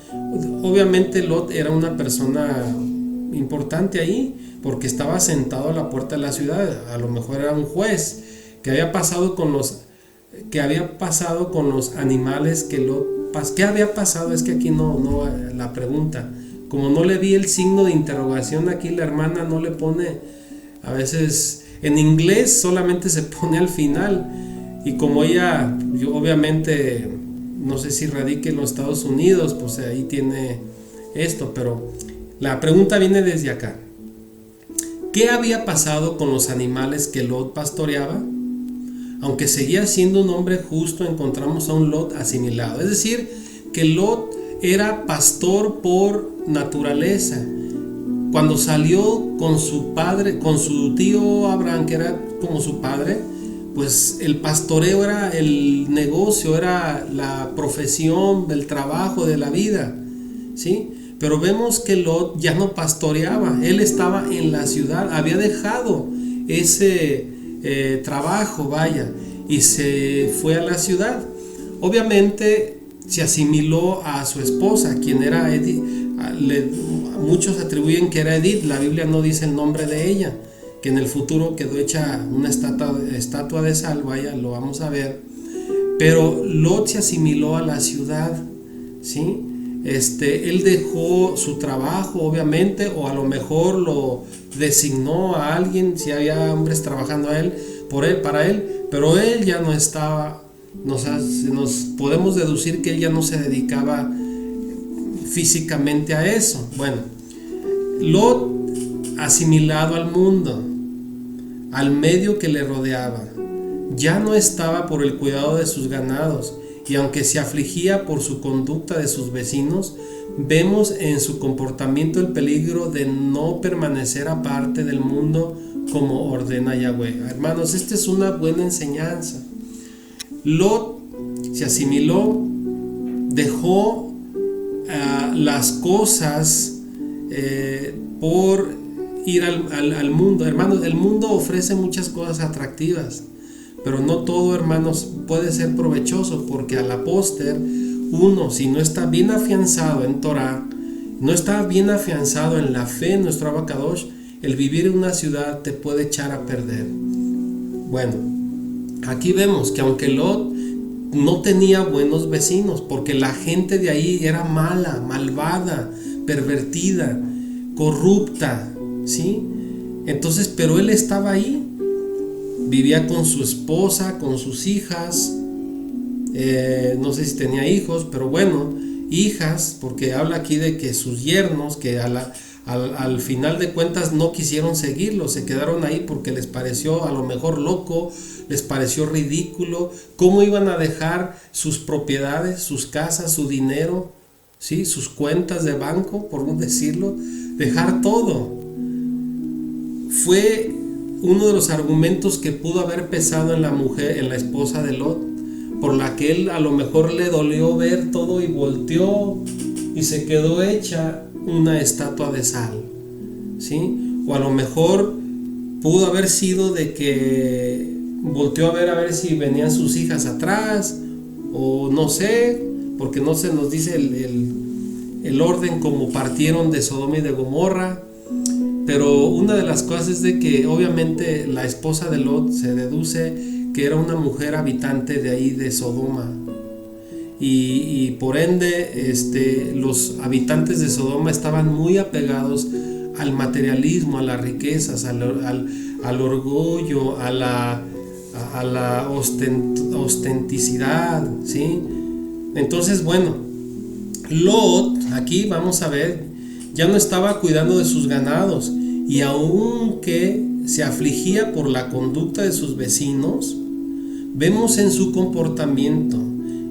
Speaker 1: Obviamente Lot era una persona importante ahí, porque estaba sentado a la puerta de la ciudad. A lo mejor era un juez que había pasado con los animales que Lot. ¿Qué había pasado? Es que aquí no la pregunta, como no le di el signo de interrogación aquí, la hermana no le pone, a veces en inglés solamente se pone al final, y como yo obviamente no sé si radique en los Estados Unidos, pues ahí tiene esto, pero la pregunta viene desde acá. ¿Qué había pasado con los animales que Lot pastoreaba? Aunque seguía siendo un hombre justo, encontramos a un Lot asimilado. Es decir, que Lot era pastor por naturaleza. Cuando salió con su padre, con su tío Abraham, que era como su padre, pues el pastoreo era el negocio, era la profesión, el trabajo de la vida, ¿sí? Pero vemos que Lot ya no pastoreaba, él estaba en la ciudad, había dejado ese trabajo, y se fue a la ciudad. Obviamente se asimiló a su esposa, quien era Edith. Muchos atribuyen que era Edith, la Biblia no dice el nombre de ella, que en el futuro quedó hecha una estatua de sal, lo vamos a ver. Pero Lot se asimiló a la ciudad, ¿sí? Él dejó su trabajo, obviamente, o a lo mejor lo designó a alguien, si había hombres trabajando para él, pero él ya no estaba, nos podemos deducir que él ya no se dedicaba físicamente a eso. Bueno, Lot asimilado al mundo, al medio que le rodeaba, ya no estaba por el cuidado de sus ganados, y aunque se afligía por su conducta de sus vecinos, vemos en su comportamiento el peligro de no permanecer aparte del mundo como ordena Yahweh. Hermanos, esta es una buena enseñanza. Lot se asimiló, dejó las cosas por ir al mundo. Hermanos, el mundo ofrece muchas cosas atractivas, pero no todo, hermanos, puede ser provechoso, porque a la póster uno, si no está bien afianzado en Torah, no está bien afianzado en la fe en nuestro Abacadosh, el vivir en una ciudad te puede echar a perder. Bueno, aquí vemos que aunque Lot no tenía buenos vecinos, porque la gente de ahí era mala, malvada, pervertida, corrupta, ¿sí? Entonces, pero él estaba ahí, vivía con su esposa, con sus hijas, no sé si tenía hijos, pero bueno, hijas, porque habla aquí de que sus yernos, que al final de cuentas no quisieron seguirlo, se quedaron ahí porque les pareció a lo mejor loco, les pareció ridículo. ¿Cómo iban a dejar sus propiedades, sus casas, su dinero, ¿sí? Sus cuentas de banco, por decirlo? Dejar todo. Fue uno de los argumentos que pudo haber pesado en la mujer, en la esposa de Lot, por la que él a lo mejor le dolió ver todo y volteó y se quedó hecha una estatua de sal, ¿sí? O a lo mejor pudo haber sido de que volteó a ver si venían sus hijas atrás, o no sé, porque no se nos dice el orden como partieron de Sodoma y de Gomorra. Pero una de las cosas es de que obviamente la esposa de Lot se deduce que era una mujer habitante de ahí de Sodoma. Y por ende los habitantes de Sodoma estaban muy apegados al materialismo, a las riquezas, al orgullo, a la ostenticidad, ¿sí? Entonces, bueno, Lot, aquí vamos a ver, ya no estaba cuidando de sus ganados, y aunque se afligía por la conducta de sus vecinos, vemos en su comportamiento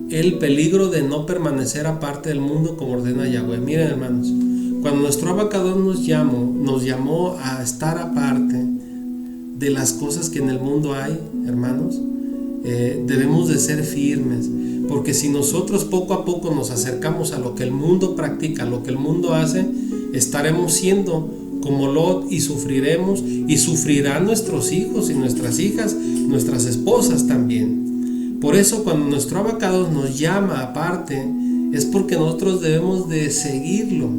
Speaker 1: el peligro de no permanecer aparte del mundo como ordena Yahweh. Miren, hermanos, cuando nuestro Abacadón nos llamó a estar aparte de las cosas que en el mundo hay, hermanos, debemos de ser firmes, porque si nosotros poco a poco nos acercamos a lo que el mundo practica, a lo que el mundo hace, estaremos siendo como Lot y sufriremos, y sufrirán nuestros hijos y nuestras hijas, nuestras esposas también. Por eso cuando nuestro Abacadón nos llama aparte, es porque nosotros debemos de seguirlo,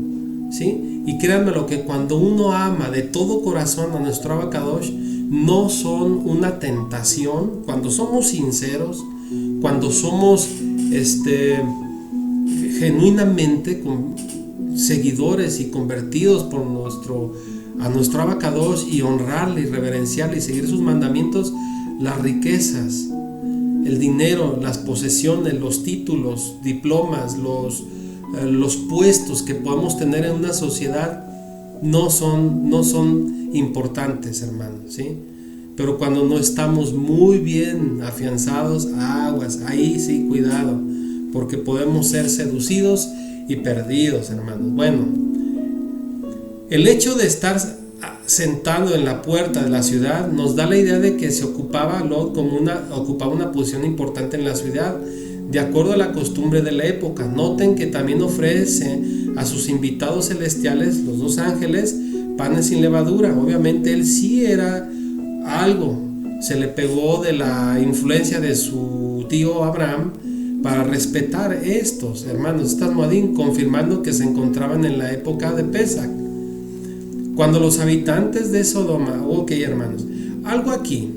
Speaker 1: ¿sí? Y créanme lo que cuando uno ama de todo corazón a nuestro Abacadosh, no son una tentación. Cuando somos sinceros, cuando somos genuinamente seguidores y convertidos por a nuestro Abacadosh, y honrarle y reverenciarle y seguir sus mandamientos, las riquezas, el dinero, las posesiones, los títulos, diplomas, los puestos que podamos tener en una sociedad no son importantes, hermanos, ¿sí? Pero cuando no estamos muy bien afianzados, aguas, ahí sí, cuidado, porque podemos ser seducidos y perdidos, hermanos. Bueno, el hecho de estar sentado en la puerta de la ciudad nos da la idea de que se ocupaba Lot ocupaba una posición importante en la ciudad, de acuerdo a la costumbre de la época. Noten que también ofrece a sus invitados celestiales, los dos ángeles, panes sin levadura. Obviamente él sí era algo, se le pegó de la influencia de su tío Abraham para respetar estos, hermanos, estas moadín, confirmando que se encontraban en la época de Pesach. Cuando los habitantes de Sodoma, ok, hermanos, algo aquí,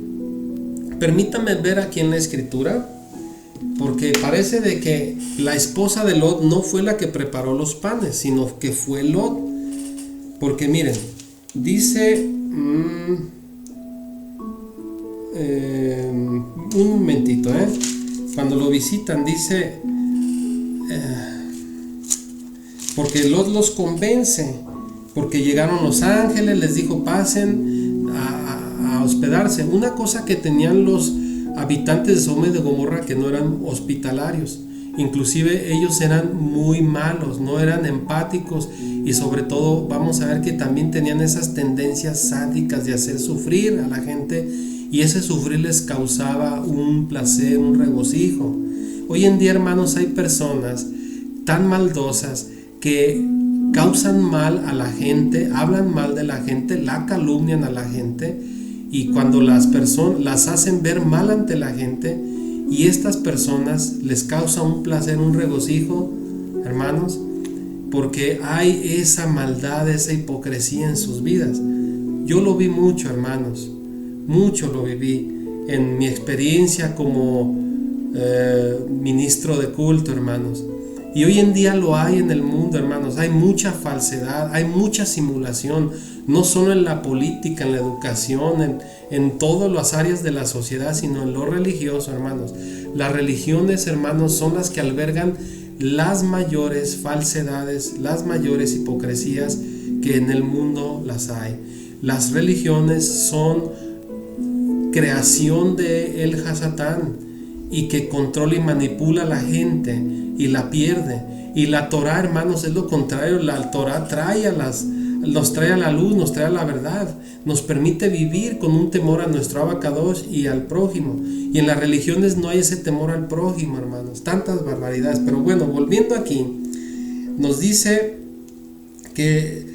Speaker 1: permítanme ver aquí en la escritura, porque parece de que la esposa de Lot no fue la que preparó los panes, sino que fue Lot. Porque miren, dice, un momentito, cuando lo visitan dice, porque Lot los convence, porque llegaron los ángeles, les dijo pasen a hospedarse. Una cosa que tenían los habitantes de Sodoma y de Gomorra, que no eran hospitalarios, inclusive ellos eran muy malos, no eran empáticos, y sobre todo vamos a ver que también tenían esas tendencias sádicas de hacer sufrir a la gente, y ese sufrir les causaba un placer, un regocijo. Hoy en día, hermanos, hay personas tan maldosas que causan mal a la gente, hablan mal de la gente, la calumnian a la gente, y cuando las personas las hacen ver mal ante la gente, y estas personas les causa un placer, un regocijo, hermanos, porque hay esa maldad, esa hipocresía en sus vidas. Yo lo vi mucho, hermanos, mucho lo viví en mi experiencia como ministro de culto, hermanos. Y hoy en día lo hay en el mundo, hermanos. Hay mucha falsedad, hay mucha simulación, no solo en la política, en la educación, en todas las áreas de la sociedad, sino en lo religioso, hermanos. Las religiones, hermanos, son las que albergan las mayores falsedades, las mayores hipocresías que en el mundo las hay. Las religiones son creación de el Hasatán, y que controla y manipula a la gente y la pierde. Y la Torah, hermanos, es lo contrario. La Torah nos trae a la luz, nos trae a la verdad, nos permite vivir con un temor a nuestro Abacadosh y al prójimo. Y en las religiones no hay ese temor al prójimo, hermanos, tantas barbaridades. Pero bueno, volviendo aquí, nos dice que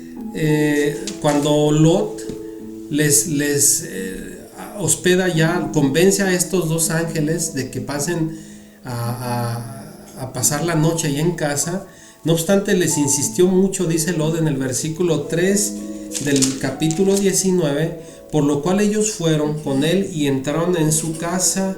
Speaker 1: cuando Lot les hospeda ya, convence a estos dos ángeles de que pasen a pasar la noche allá en casa. No obstante, les insistió mucho, dice Lot en el versículo 3, del capítulo 19, por lo cual ellos fueron con él y entraron en su casa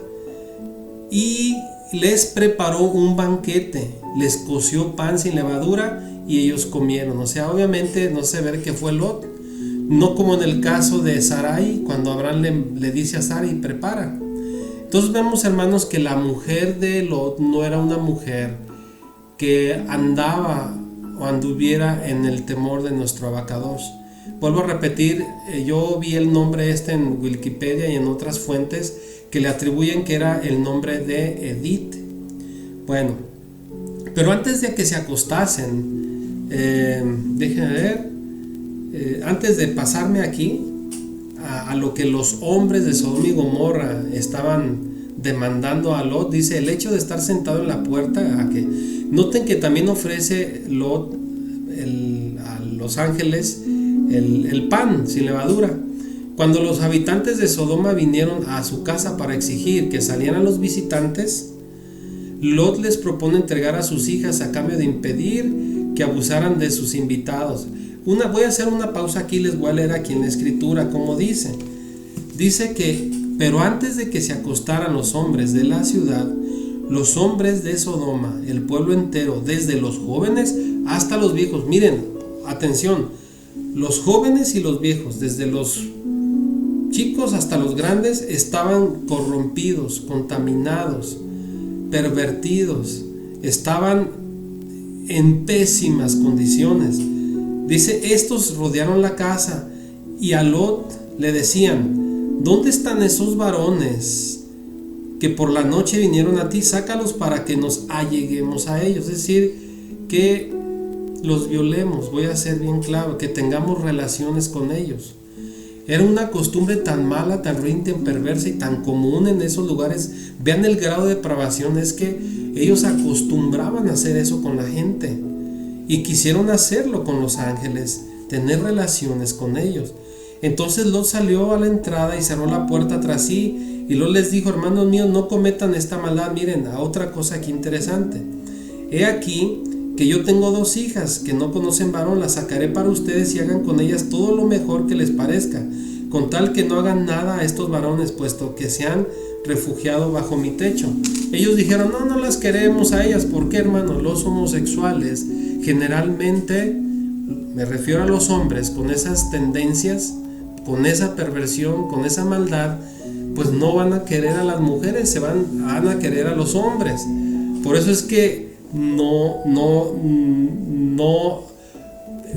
Speaker 1: y les preparó un banquete, les coció pan sin levadura y ellos comieron. O sea, obviamente no se ve que fue Lot, no como en el caso de Sarai, cuando Abraham le dice a Sarai, prepara. Entonces vemos, hermanos, que la mujer de Lot no era una mujer que andaba o anduviera en el temor de nuestro Abacadosh. Vuelvo a repetir, yo vi el nombre en Wikipedia y en otras fuentes que le atribuyen que era el nombre de Edith. Bueno, pero antes de que se acostasen, déjenme ver, antes de pasarme aquí a lo que los hombres de Sodoma y Gomorra estaban demandando a Lot, dice el hecho de estar sentado en la puerta. Noten que también ofrece Lot a los ángeles el pan sin levadura. Cuando los habitantes de Sodoma vinieron a su casa para exigir que salieran los visitantes, Lot les propone entregar a sus hijas a cambio de impedir que abusaran de sus invitados. Voy a hacer una pausa aquí, les voy a leer aquí en la escritura como dice. Dice que, pero antes de que se acostaran los hombres de la ciudad, los hombres de Sodoma, el pueblo entero, desde los jóvenes hasta los viejos, miren, atención, los jóvenes y los viejos, desde los chicos hasta los grandes, estaban corrompidos, contaminados, pervertidos, estaban en pésimas condiciones. Dice, estos rodearon la casa y a Lot le decían, ¿dónde están esos varones que por la noche vinieron a ti? Sácalos para que nos alleguemos a ellos. Es decir, que los violemos, voy a ser bien claro, que tengamos relaciones con ellos. Era una costumbre tan mala, tan ruin, tan perversa y tan común en esos lugares. Vean el grado de depravación, es que ellos acostumbraban a hacer eso con la gente y quisieron hacerlo con los ángeles, tener relaciones con ellos. Entonces Lot salió a la entrada y cerró la puerta tras sí, y Lot les dijo, hermanos míos, no cometan esta maldad. Miren, a otra cosa aquí interesante. He aquí que yo tengo 2 hijas que no conocen varón, las sacaré para ustedes y hagan con ellas todo lo mejor que les parezca, con tal que no hagan nada a estos varones, puesto que se han refugiado bajo mi techo. Ellos dijeron, no las queremos a ellas. ¿Por qué, hermanos? Los homosexuales generalmente, me refiero a los hombres con esas tendencias, con esa perversión, con esa maldad, pues no van a querer a las mujeres, se van a querer a los hombres. Por eso es que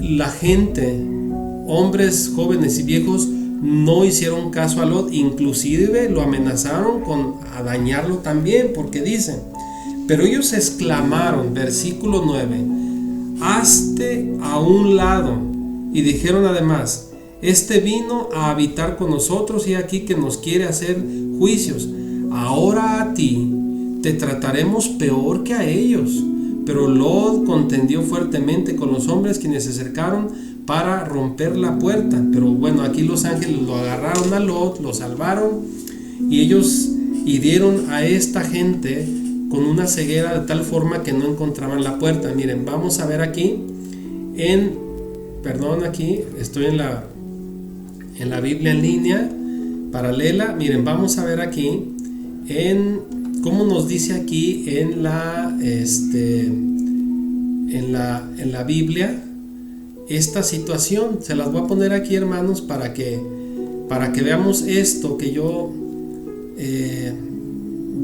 Speaker 1: la gente, hombres, jóvenes y viejos, no hicieron caso a Lot, inclusive lo amenazaron a dañarlo también, porque dicen, pero ellos exclamaron, versículo 9, hazte a un lado, y dijeron además, este vino a habitar con nosotros y aquí que nos quiere hacer juicios. Ahora a ti te trataremos peor que a ellos. Pero Lot contendió fuertemente con los hombres quienes se acercaron para romper la puerta. Pero bueno, aquí los ángeles lo agarraron a Lot, lo salvaron, y ellos hirieron a esta gente con una ceguera de tal forma que no encontraban la puerta. Miren, vamos a ver aquí aquí estoy en la Biblia en línea paralela. Miren, vamos a ver aquí cómo nos dice aquí en la Biblia esta situación. Se las voy a poner aquí, hermanos, para que veamos esto que yo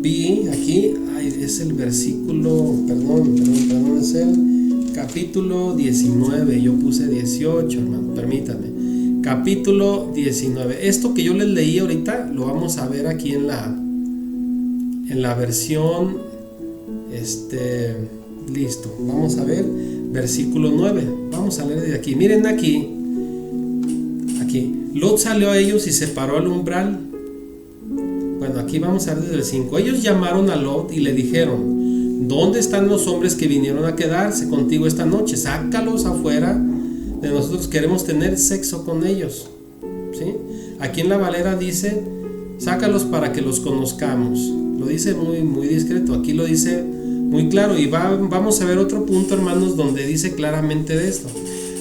Speaker 1: vi aquí. Es el versículo, perdón, es el capítulo 19, yo puse 18, hermano, permítame. Capítulo 19. Esto que yo les leí ahorita lo vamos a ver aquí en la versión listo. Vamos a ver versículo 9. Vamos a leer de aquí. Miren aquí. Lot salió a ellos y se paró al umbral. Bueno, aquí vamos a ver desde el 5. Ellos llamaron a Lot y le dijeron, ¿dónde están los hombres que vinieron a quedarse contigo esta noche? Sácalos afuera de nosotros, queremos tener sexo con ellos. ¿Sí? Aquí en la Valera dice, sácalos para que los conozcamos. Lo dice muy, muy discreto. Aquí lo dice muy claro. Y vamos a ver otro punto, hermanos, donde dice claramente de esto.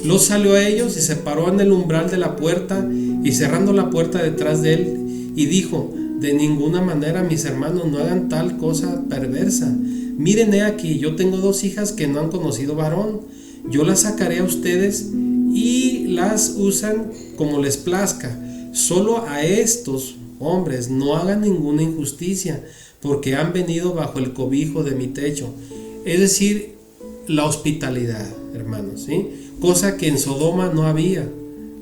Speaker 1: Lot salió a ellos y se paró en el umbral de la puerta y cerrando la puerta detrás de él y dijo: de ninguna manera, mis hermanos, no hagan tal cosa perversa. Miren, he aquí, yo tengo 2 hijas que no han conocido varón. Yo las sacaré a ustedes y las usan como les plazca. Solo a estos hombres no hagan ninguna injusticia, porque han venido bajo el cobijo de mi techo. Es decir, la hospitalidad, hermanos, ¿sí? Cosa que en Sodoma no había.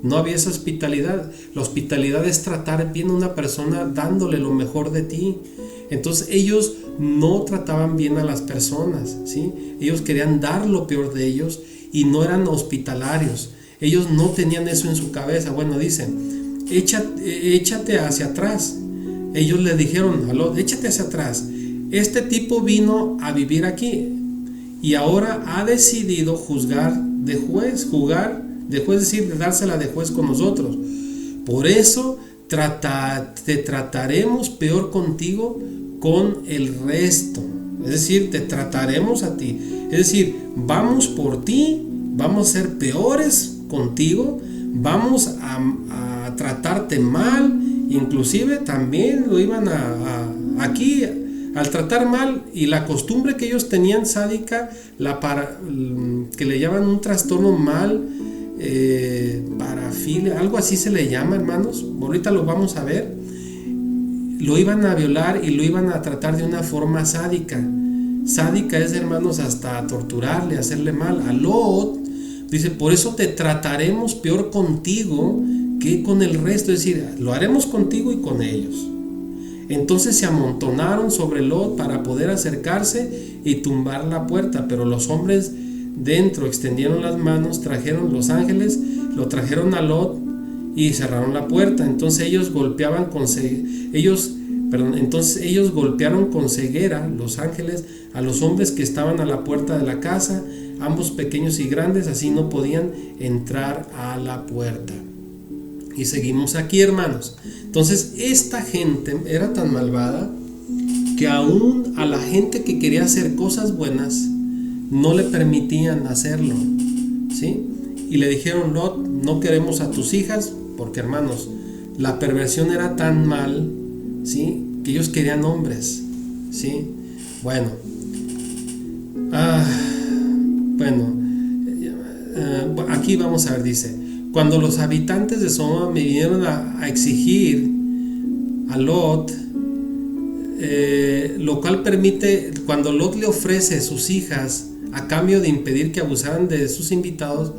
Speaker 1: No había esa hospitalidad. La hospitalidad es tratar bien a una persona dándole lo mejor de ti. Entonces ellos no trataban bien a las personas, ¿sí? Ellos querían dar lo peor de ellos y no eran hospitalarios. Ellos no tenían eso en su cabeza. Bueno, dicen: échate hacia atrás. Ellos le dijeron a Lot: échate hacia atrás. Este tipo vino a vivir aquí y ahora ha decidido juzgar de juez, es decir, de dársela de juez con nosotros. Por eso te trataremos peor contigo con el resto. Es decir, te trataremos a ti. Es decir, vamos por ti, vamos a ser peores contigo, vamos a tratarte mal. Inclusive también lo iban aquí al tratar mal, y la costumbre que ellos tenían sádica, que le llaman un trastorno mal, parafilia, algo así se le llama, hermanos. Ahorita lo vamos a ver. Lo iban a violar y lo iban a tratar de una forma sádica. Sádica es, hermanos, hasta torturarle, hacerle mal. A Lot dice: por eso te trataremos peor contigo que con el resto. Es decir, lo haremos contigo y con ellos. Entonces se amontonaron sobre Lot para poder acercarse y tumbar la puerta, pero los hombres dentro extendieron las manos, trajeron los ángeles, lo trajeron a Lot y cerraron la puerta. Entonces ellos golpearon con ceguera, los ángeles, a los hombres que estaban a la puerta de la casa, ambos pequeños y grandes, así no podían entrar a la puerta. Y seguimos aquí, hermanos. Entonces esta gente era tan malvada que aún a la gente que quería hacer cosas buenas no le permitían hacerlo, ¿sí? Y le dijeron: Lot, no queremos a tus hijas, porque, hermanos, la perversión era tan mal, ¿sí?, que ellos querían hombres, ¿sí? Bueno, aquí vamos a ver, dice: cuando los habitantes de Sodoma me vinieron a exigir a Lot, lo cual permite, cuando Lot le ofrece sus hijas a cambio de impedir que abusaran de sus invitados,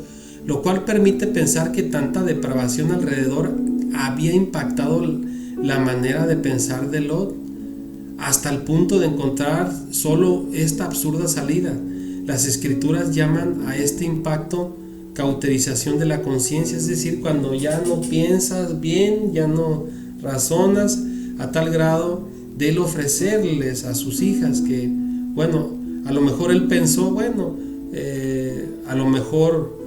Speaker 1: lo cual permite pensar que tanta depravación alrededor había impactado la manera de pensar de Lot, hasta el punto de encontrar solo esta absurda salida. Las escrituras llaman a este impacto cauterización de la conciencia, es decir, cuando ya no piensas bien, ya no razonas, a tal grado de él ofrecerles a sus hijas que, bueno, a lo mejor él pensó, bueno, a lo mejor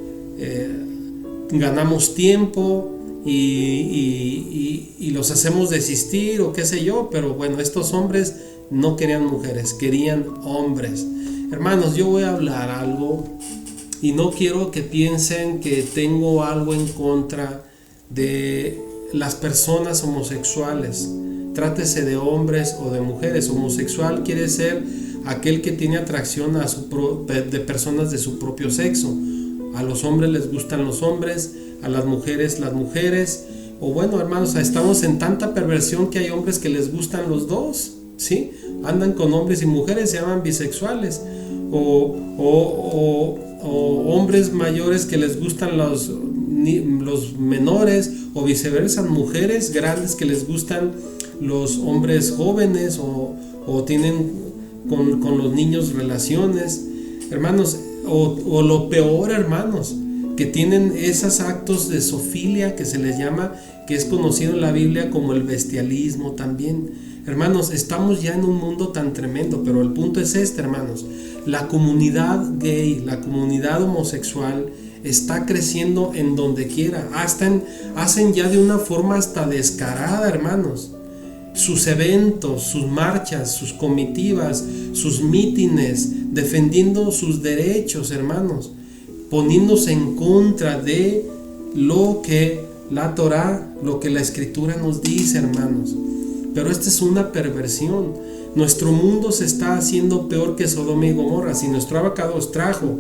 Speaker 1: ganamos tiempo y los hacemos desistir o qué sé yo, pero bueno, estos hombres no querían mujeres, querían hombres. Hermanos, yo voy a hablar algo y no quiero que piensen que tengo algo en contra de las personas homosexuales. Trátese de hombres o de mujeres. Homosexual quiere ser aquel que tiene atracción de personas de su propio sexo. A los hombres les gustan los hombres, a las mujeres las mujeres. O bueno, hermanos, estamos en tanta perversión que hay hombres que les gustan los dos, ¿sí? Andan con hombres y mujeres, se llaman bisexuales. O hombres mayores que les gustan los menores, o viceversa, mujeres grandes que les gustan los hombres jóvenes, o tienen con los niños relaciones, hermanos, o lo peor, hermanos, que tienen esos actos de zoofilia que se les llama, que es conocido en la Biblia como el bestialismo también. Hermanos, estamos ya en un mundo tan tremendo, pero el punto es este, hermanos: la comunidad gay, la comunidad homosexual está creciendo en donde quiera. Hacen ya de una forma hasta descarada, hermanos, sus eventos, sus marchas, sus comitivas, sus mítines, defendiendo sus derechos, hermanos. poniéndose en contra de lo que la Torá, lo que la Escritura nos dice, hermanos. Pero esta es una perversión. Nuestro mundo se está haciendo peor que Sodoma y Gomorra. Si nuestro Abacados trajo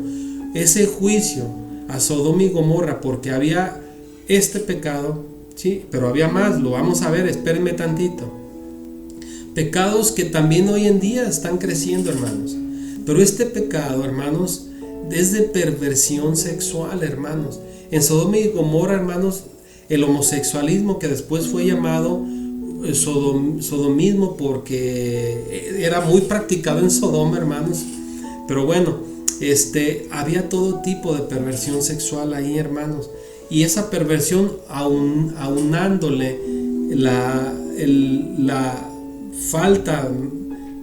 Speaker 1: ese juicio a Sodoma y Gomorra porque había este pecado, sí, pero había más, lo vamos a ver, espérenme tantito. Pecados que también hoy en día están creciendo, hermanos. Pero este pecado, hermanos, es de perversión sexual, hermanos. En Sodoma y Gomorra, hermanos, el homosexualismo, que después fue llamado sodomismo porque era muy practicado en Sodoma, hermanos. Pero bueno, había todo tipo de perversión sexual ahí, hermanos. Y esa perversión, aunándole la falta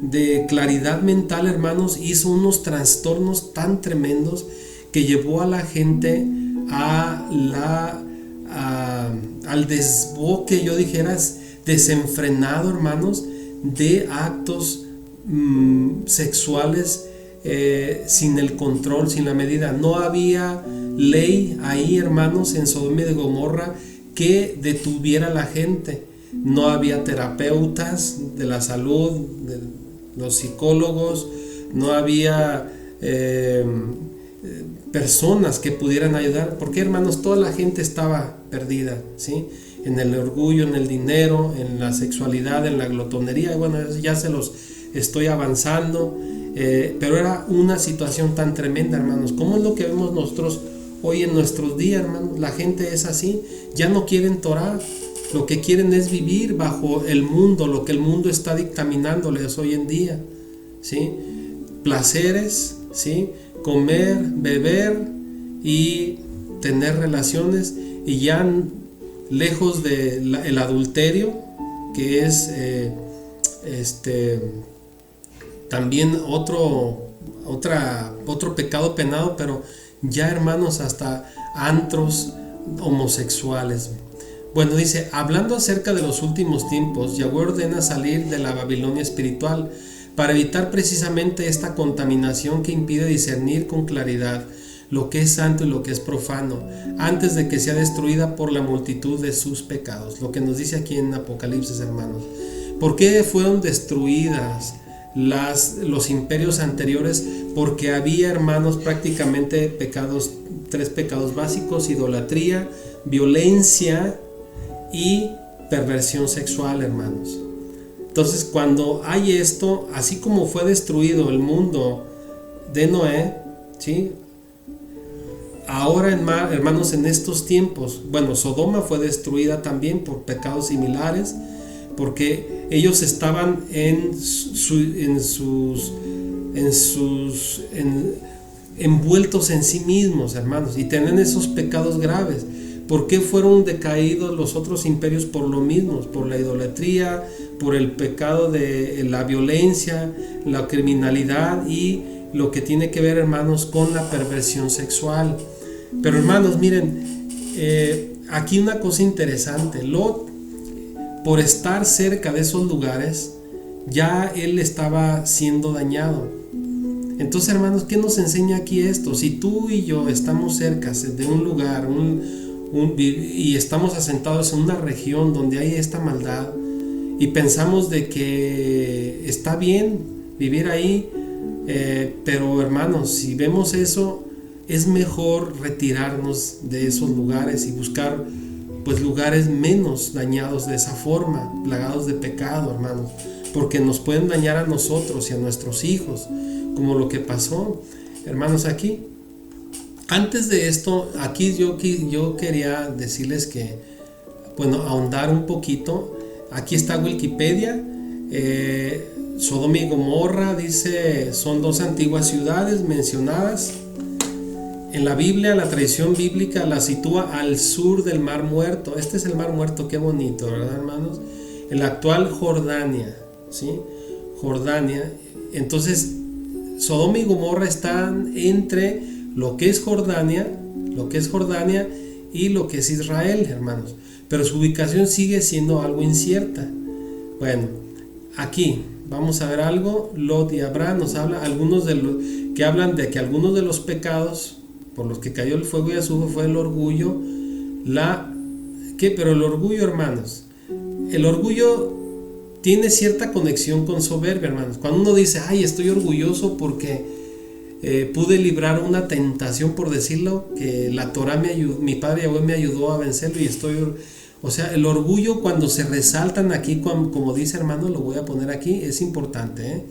Speaker 1: de claridad mental, hermanos, hizo unos trastornos tan tremendos que llevó a la gente al desboque, yo dijeras, desenfrenado, hermanos, de actos sexuales sin el control, sin la medida. No había ley ahí, hermanos, en Sodoma y Gomorra que detuviera a la gente. No había terapeutas de la salud, de los psicólogos, no había personas que pudieran ayudar, porque, hermanos, toda la gente estaba perdida, ¿sí? En el orgullo, en el dinero, en la sexualidad, en la glotonería. Bueno, ya se los estoy avanzando, pero era una situación tan tremenda, hermanos. ¿Cómo es lo que vemos nosotros hoy en nuestros días, hermanos? La gente es así, ya no quieren Torah, lo que quieren es vivir bajo el mundo, lo que el mundo está dictaminándoles hoy en día, ¿sí? Placeres, ¿sí? Comer, beber y tener relaciones, y ya lejos del adulterio, que es también otro pecado penado, pero ya, hermanos, hasta antros homosexuales. Bueno, dice, hablando acerca de los últimos tiempos, Yahweh ordena salir de la Babilonia espiritual para evitar precisamente esta contaminación que impide discernir con claridad lo que es santo y lo que es profano, antes de que sea destruida por la multitud de sus pecados. Lo que nos dice aquí en Apocalipsis, hermanos. ¿Por qué fueron destruidas los imperios anteriores? Porque había, hermanos, prácticamente tres pecados básicos: idolatría, violencia y perversión sexual, hermanos. Entonces, cuando hay esto, así como fue destruido el mundo de Noé, ¿sí? Ahora, hermanos, en estos tiempos, bueno, Sodoma fue destruida también por pecados similares, porque ellos estaban envueltos en sí mismos, hermanos, y tenían esos pecados graves. ¿Por qué fueron decaídos los otros imperios? Por lo mismo, por la idolatría, por el pecado de la violencia, la criminalidad y lo que tiene que ver, hermanos, con la perversión sexual. Pero, hermanos, miren, aquí una cosa interesante. Lot, por estar cerca de esos lugares, ya él estaba siendo dañado. Entonces, hermanos, ¿qué nos enseña aquí esto? Si tú y yo estamos cerca de un lugar, y estamos asentados en una región donde hay esta maldad, y pensamos de que está bien vivir ahí, pero, hermanos, si vemos eso, es mejor retirarnos de esos lugares y buscar, pues, lugares menos dañados de esa forma, plagados de pecado, hermanos, porque nos pueden dañar a nosotros y a nuestros hijos, como lo que pasó, hermanos, aquí. Antes de esto, aquí yo quería decirles que, bueno, ahondar un poquito. Aquí está Wikipedia. Sodoma y Gomorra, dice, son dos antiguas ciudades mencionadas en la Biblia. La tradición bíblica la sitúa al sur del Mar Muerto. Este es el Mar Muerto, qué bonito, ¿verdad, hermanos? En la actual Jordania, ¿sí? Jordania. Entonces, Sodoma y Gomorra están entre lo que es Jordania y lo que es Israel, hermanos. Pero su ubicación sigue siendo algo incierta. Bueno, aquí vamos a ver algo. Lot y Abraham nos habla, que hablan de que algunos de los pecados, por los que cayó el fuego y azufre fue el orgullo, pero el orgullo, hermanos, el orgullo tiene cierta conexión con soberbia, hermanos. Cuando uno dice, ay, estoy orgulloso porque pude librar una tentación, por decirlo, que la Torah mi padre Yahweh me ayudó a vencerlo, y o sea, el orgullo, cuando se resaltan aquí, como dice, hermano, lo voy a poner aquí, es importante,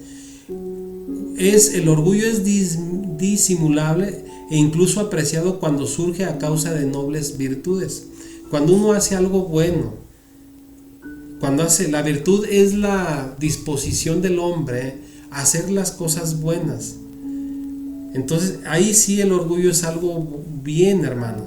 Speaker 1: el orgullo es disimulable e incluso apreciado cuando surge a causa de nobles virtudes. Cuando uno hace algo bueno, la virtud es la disposición del hombre a hacer las cosas buenas. Entonces ahí sí el orgullo es algo bien, hermano.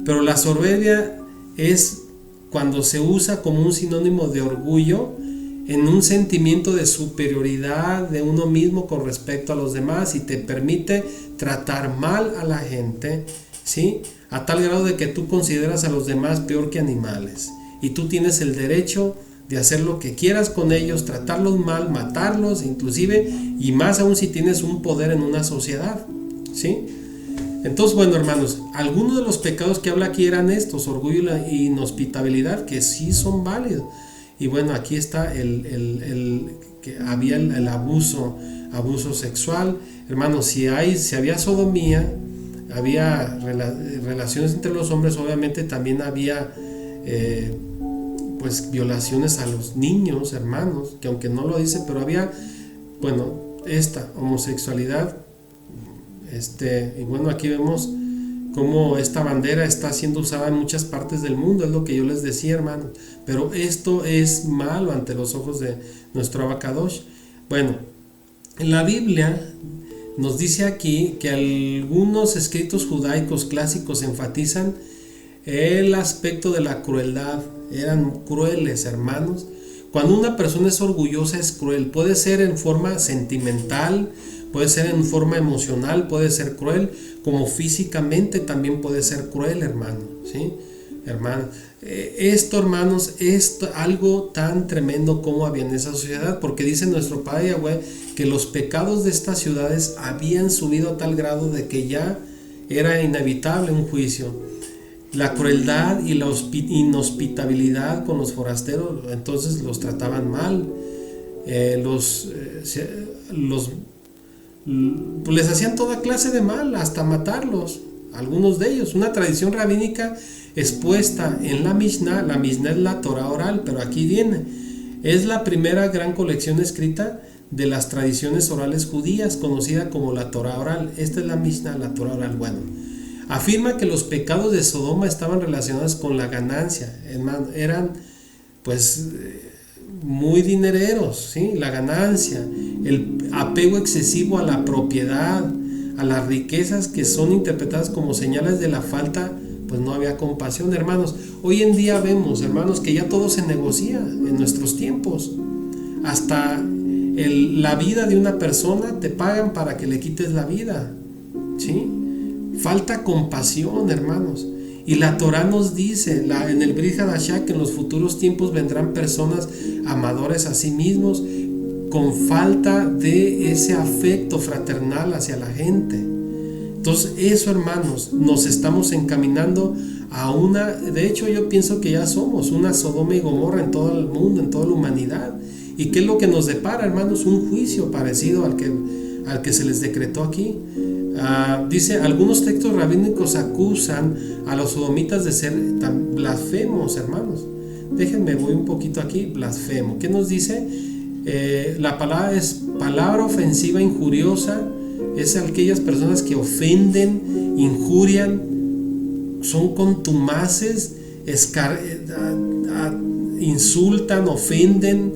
Speaker 1: Pero la soberbia es cuando se usa como un sinónimo de orgullo, en un sentimiento de superioridad de uno mismo con respecto a los demás, y te permite tratar mal a la gente, ¿sí? A tal grado de que tú consideras a los demás peor que animales, y tú tienes el derecho de hacer lo que quieras con ellos, tratarlos mal, matarlos, inclusive, y más aún si tienes un poder en una sociedad, ¿sí? Entonces, bueno, hermanos, algunos de los pecados que habla aquí eran estos: orgullo e inhospitabilidad, que sí son válidos. Y bueno, aquí está que había el abuso sexual. Hermanos, si había sodomía, había relaciones entre los hombres, obviamente también había pues violaciones a los niños, hermanos, que aunque no lo dice, pero había, bueno, esta homosexualidad. Y bueno, aquí vemos cómo esta bandera está siendo usada en muchas partes del mundo, es lo que yo les decía, hermanos. Pero esto es malo ante los ojos de nuestro Abacadosh. Bueno, en la Biblia nos dice aquí que algunos escritos judaicos clásicos enfatizan el aspecto de la crueldad. Eran crueles, hermanos. Cuando una persona es orgullosa, es cruel. Puede ser en forma sentimental, puede ser en forma emocional, puede ser cruel, como físicamente también puede ser cruel, hermano, ¿sí? Hermano, hermanos, es algo tan tremendo como había en esa sociedad, porque dice nuestro Padre Yahweh que los pecados de estas ciudades habían subido a tal grado de que ya era inevitable un juicio. La crueldad y la inhospitabilidad con los forasteros, entonces los trataban mal, les hacían toda clase de mal, hasta matarlos, algunos de ellos. Una tradición rabínica expuesta en la Mishnah es la Torah oral, pero aquí viene, es la primera gran colección escrita de las tradiciones orales judías, conocida como la Torah oral. Esta es la Mishnah, la Torah oral. Bueno, afirma que los pecados de Sodoma estaban relacionados con la ganancia, eran pues muy dinereros, ¿sí? La ganancia, el apego excesivo a la propiedad, a las riquezas, que son interpretadas como señales de la falta, pues no había compasión, hermanos. Hoy en día vemos, hermanos, que ya todo se negocia en nuestros tiempos. Hasta la vida de una persona te pagan para que le quites la vida, ¿sí? Falta compasión, hermanos. Y la Torah nos dice en el Brit Hadashah que en los futuros tiempos vendrán personas amadores a sí mismos, con falta de ese afecto fraternal hacia la gente. Entonces eso, hermanos, nos estamos encaminando a de hecho yo pienso que ya somos una Sodoma y Gomorra en todo el mundo, en toda la humanidad. ¿Y qué es lo que nos depara, hermanos? Un juicio parecido al que se les decretó aquí. Dice, algunos textos rabínicos acusan a los sodomitas de ser tan blasfemos, hermanos. Déjenme, voy un poquito aquí. Blasfemo, ¿qué nos dice? La palabra es palabra ofensiva, injuriosa. Es aquellas personas que ofenden, injurian, son contumaces, insultan, ofenden,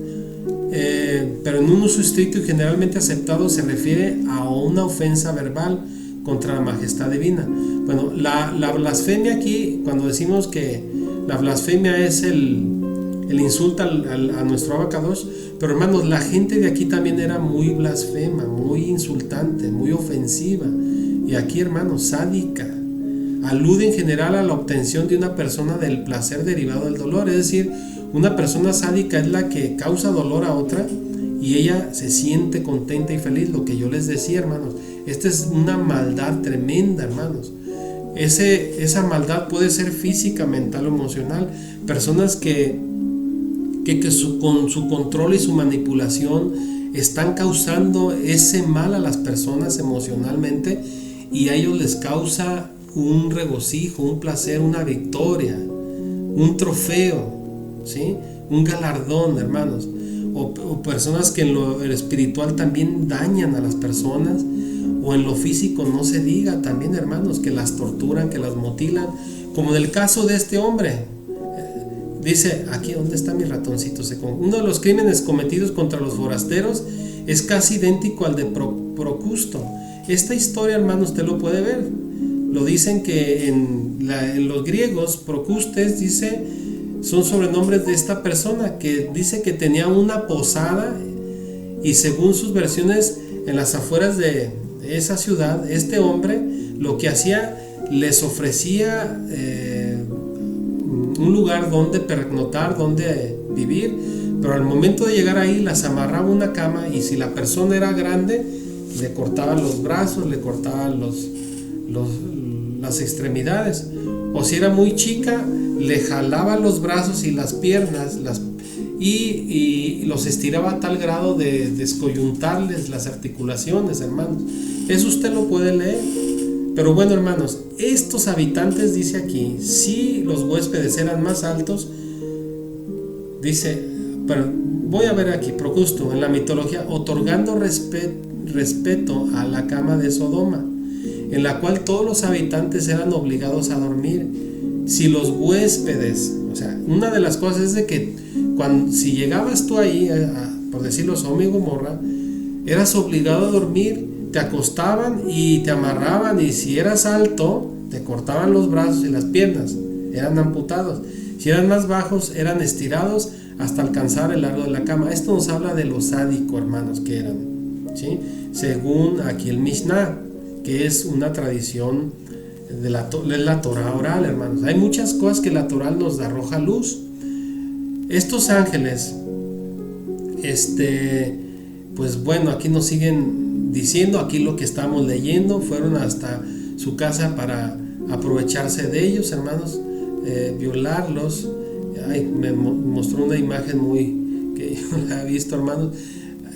Speaker 1: pero en un uso estricto y generalmente aceptado se refiere a una ofensa verbal contra la majestad divina. Bueno, la blasfemia aquí, cuando decimos que la blasfemia es el insulto a nuestro Abacadosh, pero hermanos, la gente de aquí también era muy blasfema, muy insultante, muy ofensiva, y aquí, hermanos, sádica. Alude en general a la obtención de una persona del placer derivado del dolor, es decir, una persona sádica es la que causa dolor a otra y ella se siente contenta y feliz, lo que yo les decía, hermanos. Esta es una maldad tremenda, hermanos. esa maldad puede ser física, mental o emocional. Personas que con su control y su manipulación están causando ese mal a las personas emocionalmente, y a ellos les causa un regocijo, un placer, una victoria, un trofeo, ¿sí? Un galardón, hermanos. O personas que en lo espiritual también dañan a las personas, o en lo físico no se diga también, hermanos, que las torturan, que las mutilan, como en el caso de este hombre. Dice aquí, ¿dónde está mi ratoncito? Uno de los crímenes cometidos contra los forasteros es casi idéntico al de Procusto. Esta historia, hermanos, usted lo puede ver. Lo dicen que en los griegos, Procustes, dice, son sobrenombres de esta persona que dice que tenía una posada, y según sus versiones, en las afueras de esa ciudad, este hombre lo que hacía, les ofrecía un lugar donde pernoctar, donde vivir, pero al momento de llegar ahí las amarraba a una cama, y si la persona era grande, le cortaban los brazos, le cortaban las extremidades, o si era muy chica, le jalaba los brazos y las piernas, y los estiraba a tal grado de descoyuntarles las articulaciones, hermanos. Eso usted lo puede leer. Pero bueno, hermanos, estos habitantes, dice aquí, si los huéspedes eran más altos, dice, pero voy a ver aquí, Procusto, en la mitología, otorgando respeto a la cama de Sodoma, en la cual todos los habitantes eran obligados a dormir. Si los huéspedes, o sea, una de las cosas es de que si llegabas tú ahí, por decirlo, Sodoma y Gomorra, eras obligado a dormir. Te acostaban y te amarraban, y si eras alto, te cortaban los brazos y las piernas, eran amputados. Si eran más bajos, eran estirados hasta alcanzar el largo de la cama. Esto nos habla de lo sádico, hermanos, que eran, ¿sí? Según aquí el Mishnah, que es una tradición de la Torah oral, hermanos. Hay muchas cosas que la Torah nos arroja luz. Estos ángeles, pues bueno, aquí nos siguen diciendo, aquí lo que estamos leyendo, fueron hasta su casa para aprovecharse de ellos, hermanos, violarlos. Me mostró una imagen que yo la he visto, hermanos.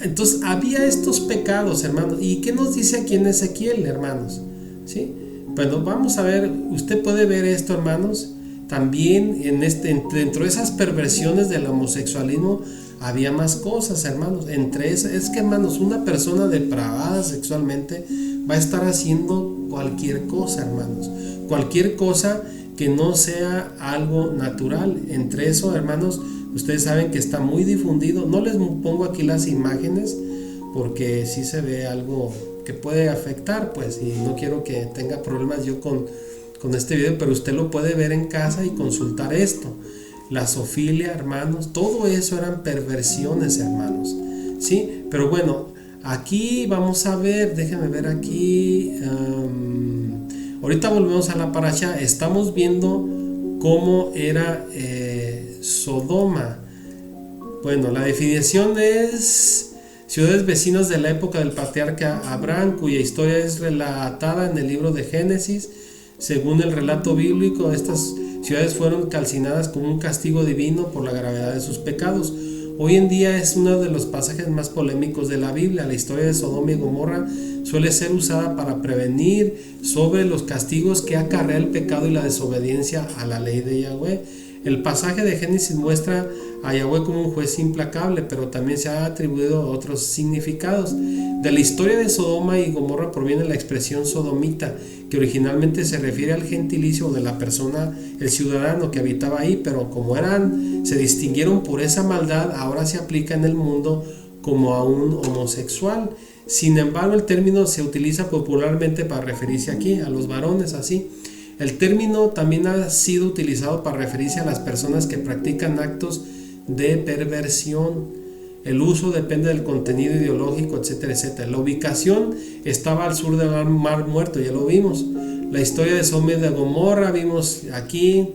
Speaker 1: Entonces había estos pecados, hermanos. ¿Y qué nos dice aquí en Ezequiel, hermanos? ¿Sí? Bueno, vamos a ver, usted puede ver esto, hermanos. También dentro de esas perversiones del homosexualismo había más cosas, hermanos. Entre esas, es que, hermanos, una persona depravada sexualmente va a estar haciendo cualquier cosa, hermanos. Cualquier cosa que no sea algo natural. Entre eso, hermanos, ustedes saben que está muy difundido. No les pongo aquí las imágenes porque sí se ve algo que puede afectar, pues, y no quiero que tenga problemas yo con este video, pero usted lo puede ver en casa y consultar esto. La zoofilia, hermanos, todo eso eran perversiones, hermanos, ¿sí? Pero bueno, aquí vamos a ver, déjenme ver aquí, ahorita volvemos a la parasha. Estamos viendo cómo era Sodoma. Bueno, la definición es ciudades vecinas de la época del patriarca Abraham, cuya historia es relatada en el libro de Génesis. Según el relato bíblico, estas ciudades fueron calcinadas como un castigo divino por la gravedad de sus pecados. Hoy en día es uno de los pasajes más polémicos de la Biblia. La historia de Sodoma y Gomorra suele ser usada para prevenir sobre los castigos que acarrea el pecado y la desobediencia a la ley de Yahweh. El pasaje de Génesis muestra a Yahweh como un juez implacable, pero también se ha atribuido otros significados. De la historia de Sodoma y Gomorra proviene la expresión sodomita, que originalmente se refiere al gentilicio de la persona, el ciudadano que habitaba ahí, pero como se distinguieron por esa maldad, ahora se aplica en el mundo como a un homosexual. Sin embargo, el término se utiliza popularmente para referirse aquí a los varones, así. El término también ha sido utilizado para referirse a las personas que practican actos de perversión. El uso depende del contenido ideológico, etcétera, etcétera. La ubicación estaba al sur del Mar Muerto, ya lo vimos. La historia de Sodoma y de Gomorra, vimos aquí.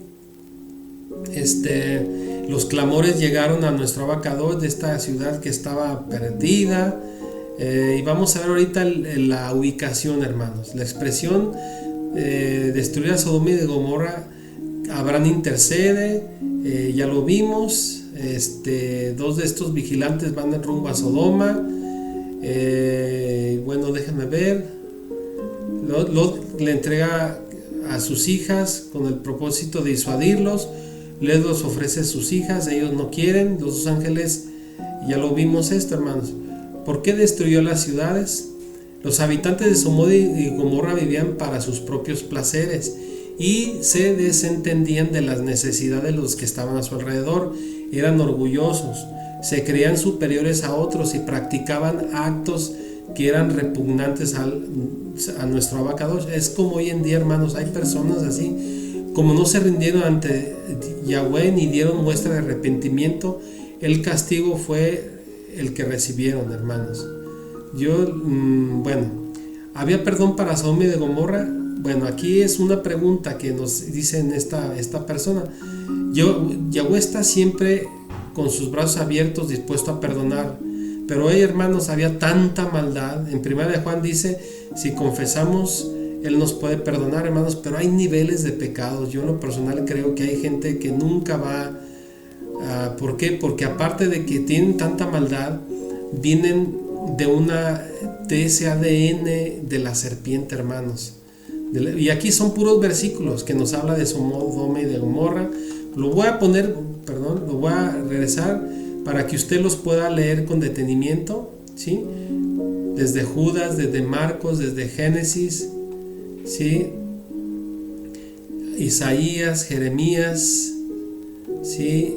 Speaker 1: Los clamores llegaron a nuestro Abacadosh, de esta ciudad que estaba perdida. Y vamos a ver ahorita la ubicación, hermanos. La expresión destruir a Sodoma y de Gomorra, Abraham intercede, ya lo vimos. Dos de estos vigilantes van en rumbo a Sodoma. Bueno, déjenme ver. Lot le entrega a sus hijas con el propósito de disuadirlos. Les los ofrece sus hijas, ellos no quieren. Los dos ángeles, ya lo vimos esto, hermanos. ¿Por qué destruyó las ciudades? Los habitantes de Sodoma y Gomorra vivían para sus propios placeres y se desentendían de las necesidades de los que estaban a su alrededor. Eran orgullosos, se creían superiores a otros y practicaban actos que eran repugnantes a nuestro abacadosh. Es como hoy en día, hermanos, hay personas así, como no se rindieron ante Yahweh ni dieron muestra de arrepentimiento, el castigo fue el que recibieron, hermanos. Bueno, ¿había perdón para Sodoma y de Gomorra? Bueno, aquí es una pregunta que nos dicen esta persona. Yahweh está siempre con sus brazos abiertos, dispuesto a perdonar. Pero hermanos, había tanta maldad. En 1 de Juan dice, si confesamos, Él nos puede perdonar, hermanos. Pero hay niveles de pecados. Yo en lo personal creo que hay gente que nunca va. ¿Por qué? Porque aparte de que tienen tanta maldad, vienen de ese ADN de la serpiente, hermanos. Y aquí son puros versículos que nos habla de Sodoma y de Gomorra. Lo voy a regresar para que usted los pueda leer con detenimiento, ¿sí? Desde Judas, desde Marcos, desde Génesis, ¿sí? Isaías, Jeremías, ¿sí?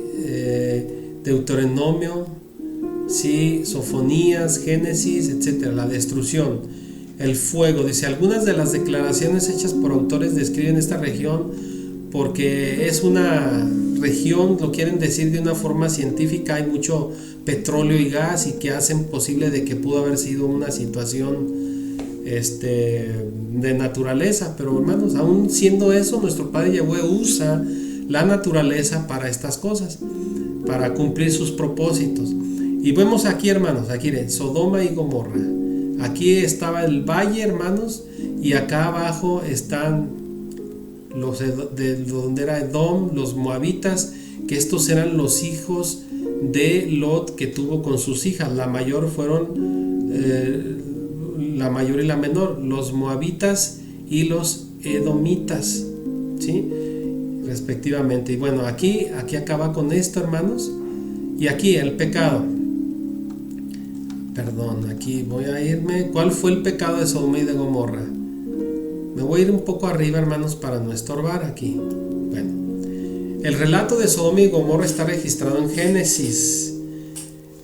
Speaker 1: Deuteronomio, ¿sí? Sofonías, Génesis, etcétera. La destrucción, el fuego. Dice, algunas de las declaraciones hechas por autores describen esta región porque es una región, lo quieren decir de una forma científica, hay mucho petróleo y gas y que hacen posible de que pudo haber sido una situación de naturaleza. Pero hermanos, aún siendo eso, nuestro Padre Yahweh usa la naturaleza para estas cosas, para cumplir sus propósitos. Y vemos aquí, hermanos, aquí Sodoma y Gomorra. Aquí estaba el valle, hermanos, y acá abajo están de donde era Edom, los moabitas, que estos eran los hijos de Lot que tuvo con sus hijas. La mayor fueron la mayor y la menor, los moabitas y los edomitas, ¿sí? Respectivamente. Y bueno, aquí acaba con esto, hermanos. Y aquí el pecado. Perdón, aquí voy a irme. ¿Cuál fue el pecado de Sodoma y de Gomorra? Me voy a ir un poco arriba, hermanos, para no estorbar aquí. Bueno, el relato de Sodoma y Gomorra está registrado en Génesis.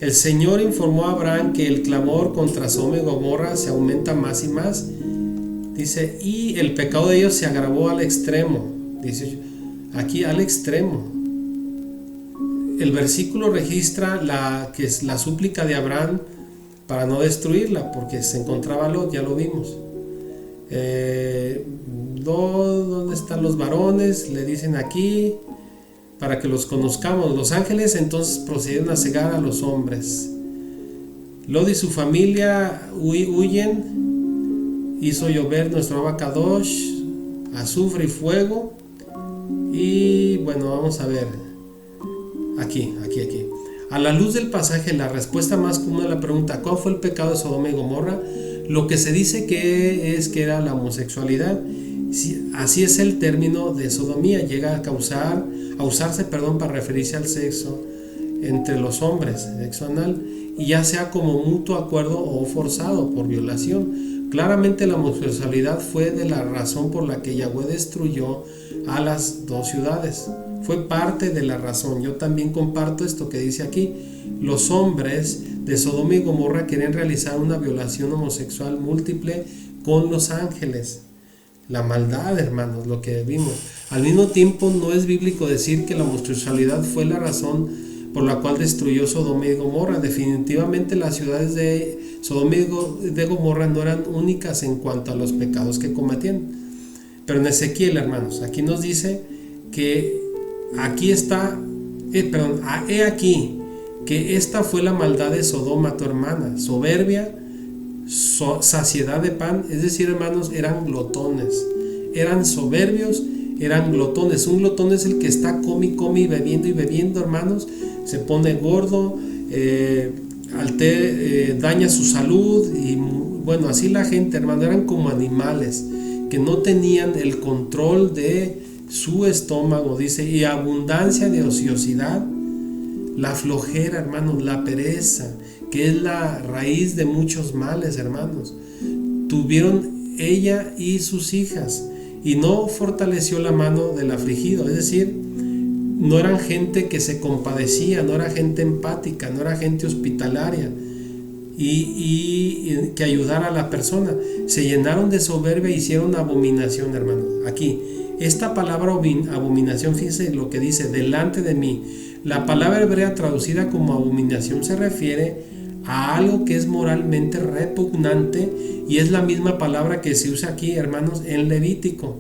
Speaker 1: El Señor informó a Abraham que el clamor contra Sodoma y Gomorra se aumenta más y más. Dice, y el pecado de ellos se agravó al extremo. Dice, aquí al extremo. El versículo registra la súplica de Abraham para no destruirla, porque se encontraba Lot, ya lo vimos. ¿Dónde están los varones? Le dicen aquí, para que los conozcamos. Los ángeles entonces procedieron a cegar a los hombres. Lot y su familia huyen. Hizo llover nuestro abacadosh, azufre y fuego. Y bueno, vamos a ver. Aquí. A la luz del pasaje, la respuesta más común a la pregunta ¿cuál fue el pecado de Sodoma y Gomorra? Lo que se dice que era la homosexualidad. Así es el término de sodomía, llega a usarse para referirse al sexo entre los hombres, sexo anal, y ya sea como mutuo acuerdo o forzado por violación. Claramente la homosexualidad fue de la razón por la que Yahweh destruyó a las dos ciudades. Fue parte de la razón. Yo también comparto esto que dice aquí. Los hombres de Sodoma y Gomorra querían realizar una violación homosexual múltiple con los ángeles. La maldad, hermanos, lo que vimos. Al mismo tiempo, no es bíblico decir que la homosexualidad fue la razón por la cual destruyó Sodoma y Gomorra. Definitivamente las ciudades de Sodoma y de Gomorra no eran únicas en cuanto a los pecados que cometían. Pero en Ezequiel, hermanos, aquí nos dice que aquí está, he aquí que esta fue la maldad de Sodoma, tu hermana, soberbia, saciedad de pan, es decir, hermanos, eran glotones,
Speaker 2: eran soberbios, eran glotones. Un glotón es el que está come y bebiendo, hermanos, se pone gordo, daña su salud, y bueno, así la gente, hermano, eran como animales que no tenían el control de su estómago, dice, y abundancia de ociosidad, la flojera, hermanos, la pereza, que es la raíz de muchos males, hermanos. Tuvieron ella y sus hijas, y no fortaleció la mano del afligido, es decir, no eran gente que se compadecía, no era gente empática, no era gente hospitalaria y que ayudara a la persona. Se llenaron de soberbia e hicieron abominación, hermanos. Aquí, esta palabra abominación, fíjense lo que dice, delante de mí. La palabra hebrea traducida como abominación se refiere a algo que es moralmente repugnante, y es la misma palabra que se usa aquí, hermanos, en Levítico.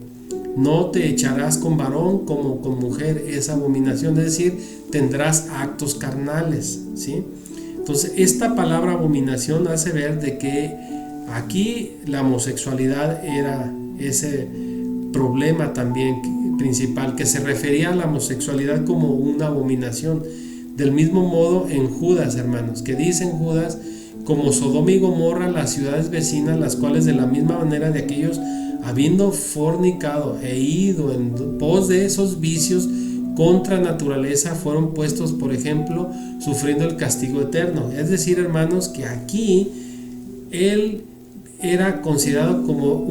Speaker 2: No te echarás con varón como con mujer, es abominación, es decir, tendrás actos carnales, ¿sí? Entonces, esta palabra abominación hace ver de que aquí la homosexualidad era ese problema también principal, que se refería a la homosexualidad como una abominación. Del mismo modo en Judas, hermanos, que dice en Judas, como Sodoma y Gomorra, las ciudades vecinas, las cuales de la misma manera de aquellos, habiendo fornicado e ido en pos de esos vicios contra naturaleza, fueron puestos, por ejemplo, sufriendo el castigo eterno. Es decir, hermanos, que aquí él era considerado como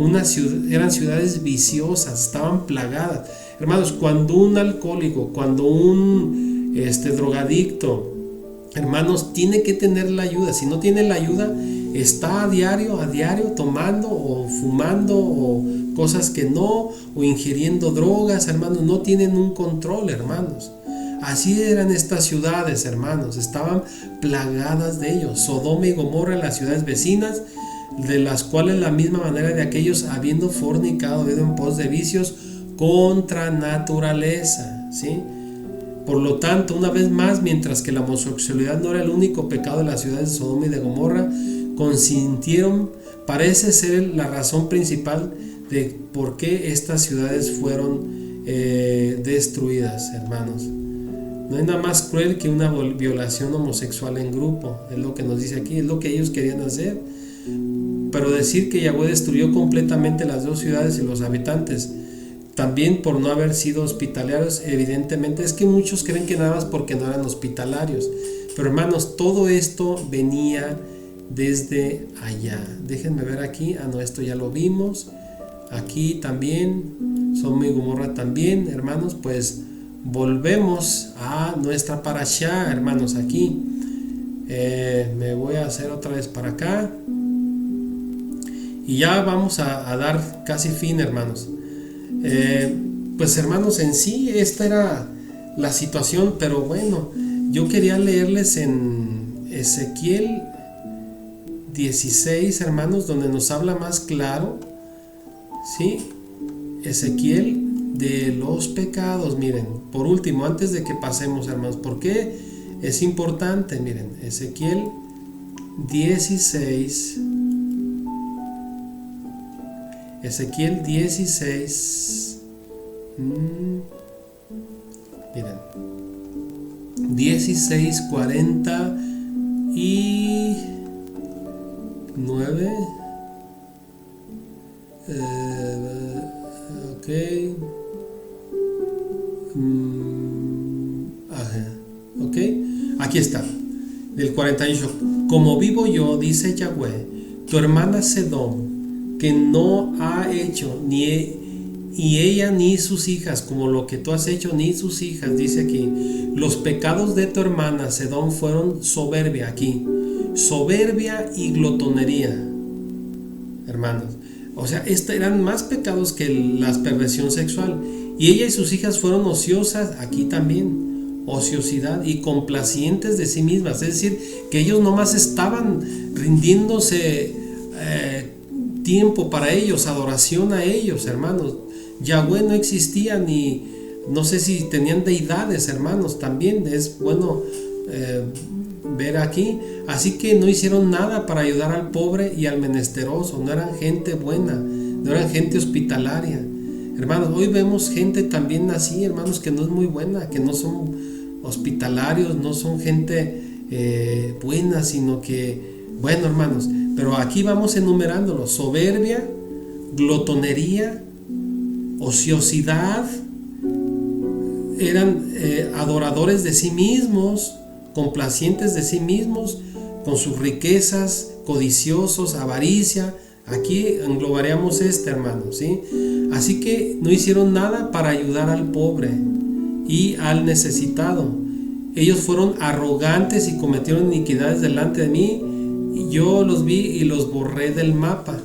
Speaker 2: eran ciudades viciosas, estaban plagadas. Hermanos, cuando un alcohólico, cuando un drogadicto, hermanos, tiene que tener la ayuda. Si no tiene la ayuda, está a diario tomando o fumando o cosas que no, o ingiriendo drogas, hermanos, no tienen un control, hermanos. Así eran estas ciudades, hermanos, estaban plagadas de ellos. Sodoma y Gomorra, las ciudades vecinas, de las cuales la misma manera de aquellos, habiendo fornicado, habiendo en pos de vicios contra naturaleza, ¿sí? Por lo tanto, una vez más, mientras que la homosexualidad no era el único pecado de las ciudades de Sodoma y de Gomorra, consintieron, parece ser la razón principal de por qué estas ciudades fueron destruidas, hermanos. No hay nada más cruel que una violación homosexual en grupo, es lo que nos dice aquí, es lo que ellos querían hacer. Pero decir que Yahweh destruyó completamente las dos ciudades y los habitantes, también por no haber sido hospitalarios, evidentemente, es que muchos creen que nada más porque no eran hospitalarios. Pero hermanos, todo esto venía desde allá. Déjenme ver aquí. No, esto ya lo vimos. Aquí también, Sodoma y Gomorra también, hermanos. Pues volvemos a nuestra parashá, hermanos, aquí. Me voy a hacer otra vez para acá. Y ya vamos a dar casi fin, hermanos. Pues hermanos, en sí esta era la situación, pero bueno, yo quería leerles en Ezequiel 16, hermanos, donde nos habla más claro, ¿sí? Ezequiel de los pecados. Miren, por último, antes de que pasemos, hermanos, ¿por qué es importante? Miren, Ezequiel 16. Ezequiel 16, miren, 16, 49, ok, ok, aquí está, del 48, como vivo yo, dice Yahweh, tu hermana Sedom, que no ha hecho ni ella ni sus hijas como lo que tú has hecho, ni sus hijas, dice aquí, los pecados de tu hermana Sedom fueron soberbia, aquí, soberbia y glotonería, hermanos. O sea, eran más pecados que la perversión sexual. Y ella y sus hijas fueron ociosas, aquí también, ociosidad, y complacientes de sí mismas, es decir, que ellos nomás estaban rindiéndose tiempo para ellos, adoración a ellos, hermanos. Yahweh no existía, ni no sé si tenían deidades, hermanos, también es bueno ver aquí. Así que no hicieron nada para ayudar al pobre y al menesteroso, no eran gente buena, no eran gente hospitalaria. Hermanos, hoy vemos gente también así, hermanos, que no es muy buena, que no son hospitalarios, no son gente buena, sino que, bueno, hermanos, pero aquí vamos enumerándolo: soberbia, glotonería, ociosidad, eran adoradores de sí mismos, complacientes de sí mismos, con sus riquezas, codiciosos, avaricia. Aquí englobaríamos hermanos, ¿sí? Así que no hicieron nada para ayudar al pobre y al necesitado. Ellos fueron arrogantes y cometieron iniquidades delante de mí, y yo los vi y los borré del mapa.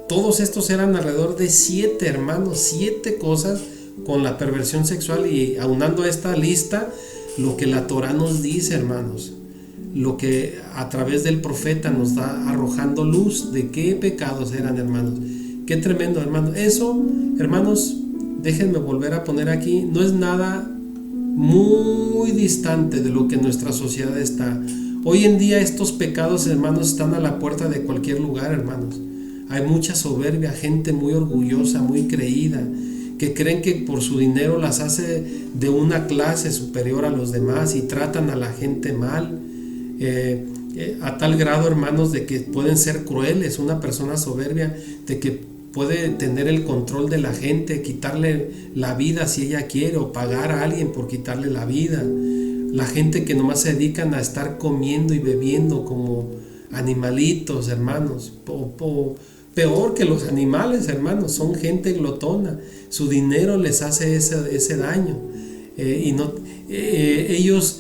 Speaker 2: Todos estos eran alrededor de 7, hermanos, 7 cosas con la perversión sexual. Y aunando a esta lista, lo que la Torah nos dice, hermanos, lo que a través del profeta nos da arrojando luz de qué pecados eran, hermanos. Qué tremendo, hermanos. Eso, hermanos, déjenme volver a poner aquí, no es nada muy distante de lo que nuestra sociedad está. Hoy en día estos pecados, hermanos, están a la puerta de cualquier lugar, hermanos. Hay mucha soberbia, gente muy orgullosa, muy creída, que creen que por su dinero las hace de una clase superior a los demás y tratan a la gente mal. A tal grado, hermanos, de que pueden ser crueles. Una persona soberbia, de que puede tener el control de la gente, quitarle la vida si ella quiere, o pagar a alguien por quitarle la vida. La gente que nomás se dedican a estar comiendo y bebiendo como animalitos, hermanos, peor que los animales, hermanos, son gente glotona. Su dinero les hace ese daño. Ellos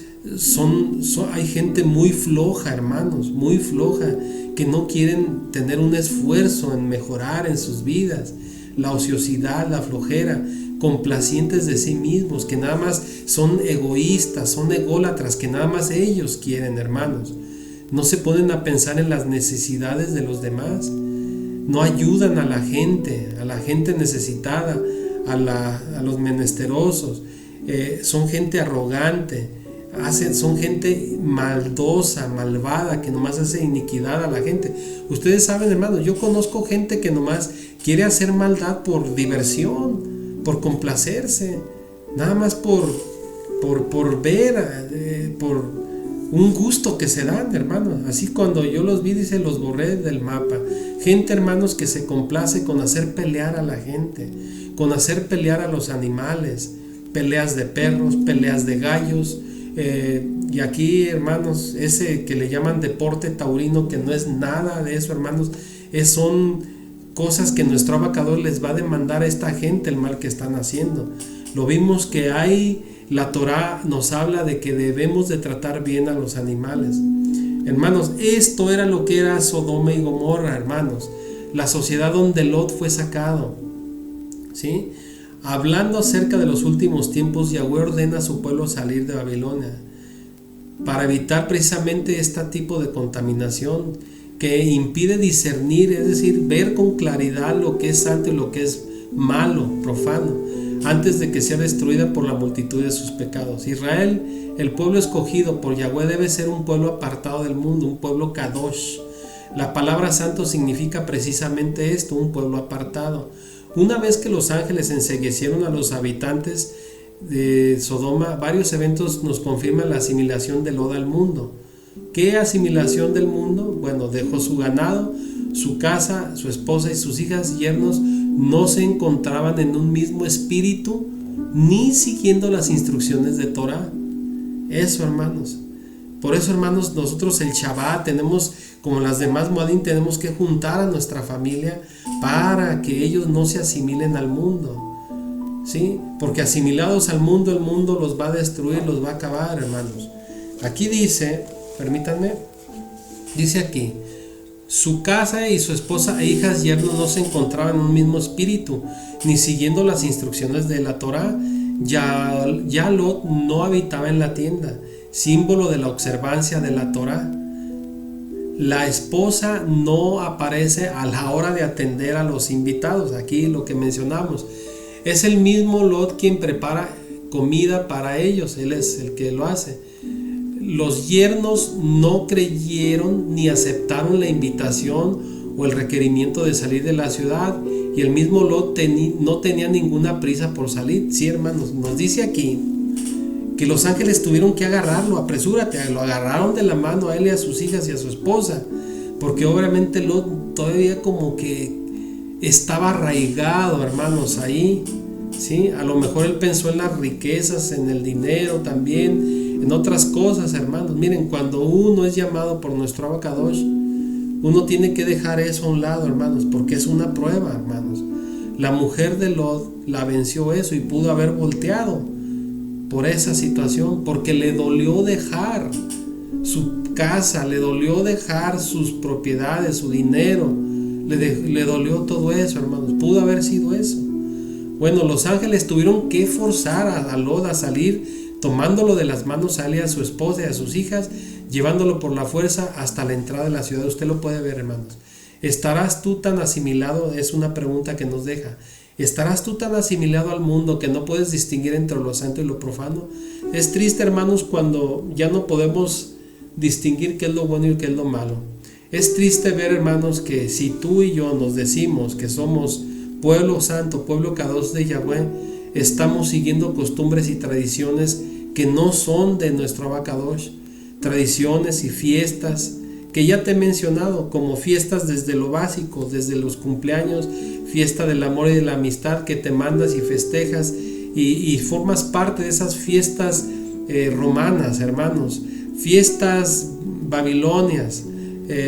Speaker 2: hay gente muy floja, hermanos, muy floja, que no quieren tener un esfuerzo en mejorar en sus vidas. La ociosidad, la flojera, complacientes de sí mismos, que nada más son egoístas, son ególatras, que nada más ellos quieren, hermanos. No se ponen a pensar en las necesidades de los demás. No ayudan a la gente necesitada, a los menesterosos. Son gente arrogante, son gente maldosa, malvada, que nomás hace iniquidad a la gente. Ustedes saben, hermanos, yo conozco gente que nomás quiere hacer maldad por diversión, por complacerse, nada más por ver, por un gusto que se dan, hermanos. Así cuando yo los vi, dice, los borré del mapa. Gente, hermanos, que se complace con hacer pelear a la gente, con hacer pelear a los animales, peleas de perros, peleas de gallos. Y aquí, hermanos, ese que le llaman deporte taurino, que no es nada de eso, hermanos, son cosas que nuestro abacador les va a demandar a esta gente, el mal que están haciendo. Lo vimos que la Torah nos habla de que debemos de tratar bien a los animales. Hermanos, esto era lo que era Sodoma y Gomorra, hermanos, la sociedad donde Lot fue sacado, ¿sí? Hablando acerca de los últimos tiempos, Yahweh ordena a su pueblo salir de Babilonia para evitar precisamente este tipo de contaminación que impide discernir, es decir, ver con claridad lo que es santo y lo que es malo, profano, antes de que sea destruida por la multitud de sus pecados. Israel, el pueblo escogido por Yahweh, debe ser un pueblo apartado del mundo, un pueblo kadosh. La palabra santo significa precisamente esto, un pueblo apartado. Una vez que los ángeles enceguecieron a los habitantes de Sodoma, varios eventos nos confirman la asimilación de Lot al mundo. ¿Qué asimilación del mundo? Bueno, dejó su ganado, su casa, su esposa y sus hijas, yernos, no se encontraban en un mismo espíritu, ni siguiendo las instrucciones de Torah. Eso, hermanos. Por eso, hermanos, nosotros el Shabbat tenemos, como las demás Moadim, tenemos que juntar a nuestra familia para que ellos no se asimilen al mundo, ¿sí? Porque asimilados al mundo, el mundo los va a destruir, los va a acabar, hermanos. Aquí dice, permítanme, dice aquí, su casa y su esposa e hijas yernos no se encontraban en un mismo espíritu, ni siguiendo las instrucciones de la Torah. Ya Lot no habitaba en la tienda, símbolo de la observancia de la Torah. La esposa no aparece a la hora de atender a los invitados. Aquí lo que mencionamos, es el mismo Lot quien prepara comida para ellos, él es el que lo hace. Los yernos no creyeron ni aceptaron la invitación o el requerimiento de salir de la ciudad, y el mismo Lot no tenía ninguna prisa por salir. Sí, hermanos, nos dice aquí que los ángeles tuvieron que agarrarlo. Apresúrate, lo agarraron de la mano a él y a sus hijas y a su esposa, porque obviamente Lot todavía como que estaba arraigado, hermanos, ahí, ¿sí? A lo mejor él pensó en las riquezas, en el dinero también, en otras cosas, hermanos. Miren, cuando uno es llamado por nuestro Abacadosh, uno tiene que dejar eso a un lado, hermanos, porque es una prueba, hermanos. La mujer de Lot la venció eso y pudo haber volteado por esa situación, porque le dolió dejar su casa, le dolió dejar sus propiedades, su dinero, le dolió todo eso, hermanos. Pudo haber sido eso. Bueno, los ángeles tuvieron que forzar a Lot a salir, tomándolo de las manos a él y a su esposa y a sus hijas, llevándolo por la fuerza hasta la entrada de la ciudad. Usted lo puede ver, hermanos. ¿Estarás tú tan asimilado? Es una pregunta que nos deja. ¿Estarás tú tan asimilado al mundo que no puedes distinguir entre lo santo y lo profano? Es triste, hermanos, cuando ya no podemos distinguir qué es lo bueno y qué es lo malo. Es triste ver, hermanos, que si tú y yo nos decimos que somos pueblo santo, pueblo Kadosh de Yahweh, estamos siguiendo costumbres y tradiciones que no son de nuestro Abacadosh. Tradiciones y fiestas que ya te he mencionado, como fiestas desde lo básico, desde los cumpleaños, fiesta del amor y de la amistad que te mandas y festejas y formas parte de esas fiestas romanas, hermanos, fiestas babilonias,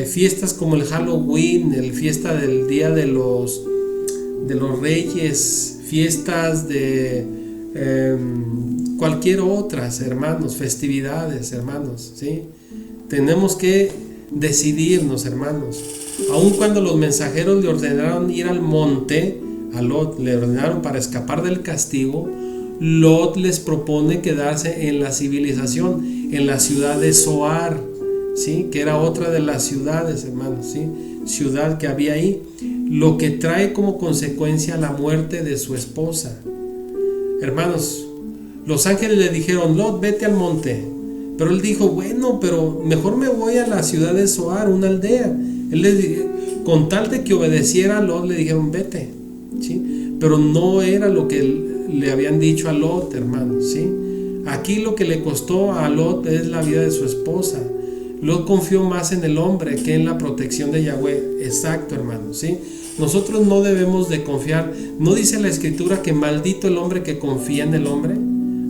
Speaker 2: fiestas como el Halloween, el fiesta del Día de los Reyes, fiestas de cualquier otras, hermanos, festividades, hermanos, ¿sí? Tenemos que decidirnos, hermanos. Aun cuando los mensajeros le ordenaron ir al monte, a Lot le ordenaron para escapar del castigo, Lot les propone quedarse en la civilización, en la ciudad de Zoar, ¿sí? Que era otra de las ciudades, hermanos, ¿sí? Ciudad que había ahí, lo que trae como consecuencia la muerte de su esposa. Hermanos, los ángeles le dijeron: Lot, vete al monte. Pero él dijo: bueno, pero mejor me voy a la ciudad de Zoar, una aldea. Con tal de que obedeciera a Lot, le dijeron: vete, ¿sí? Pero no era lo que le habían dicho a Lot, hermanos, ¿sí? Aquí lo que le costó a Lot es la vida de su esposa. Lot confió más en el hombre que en la protección de Yahweh. Exacto, hermanos, ¿sí? Nosotros no debemos de confiar. ¿No dice la escritura que maldito el hombre que confía en el hombre?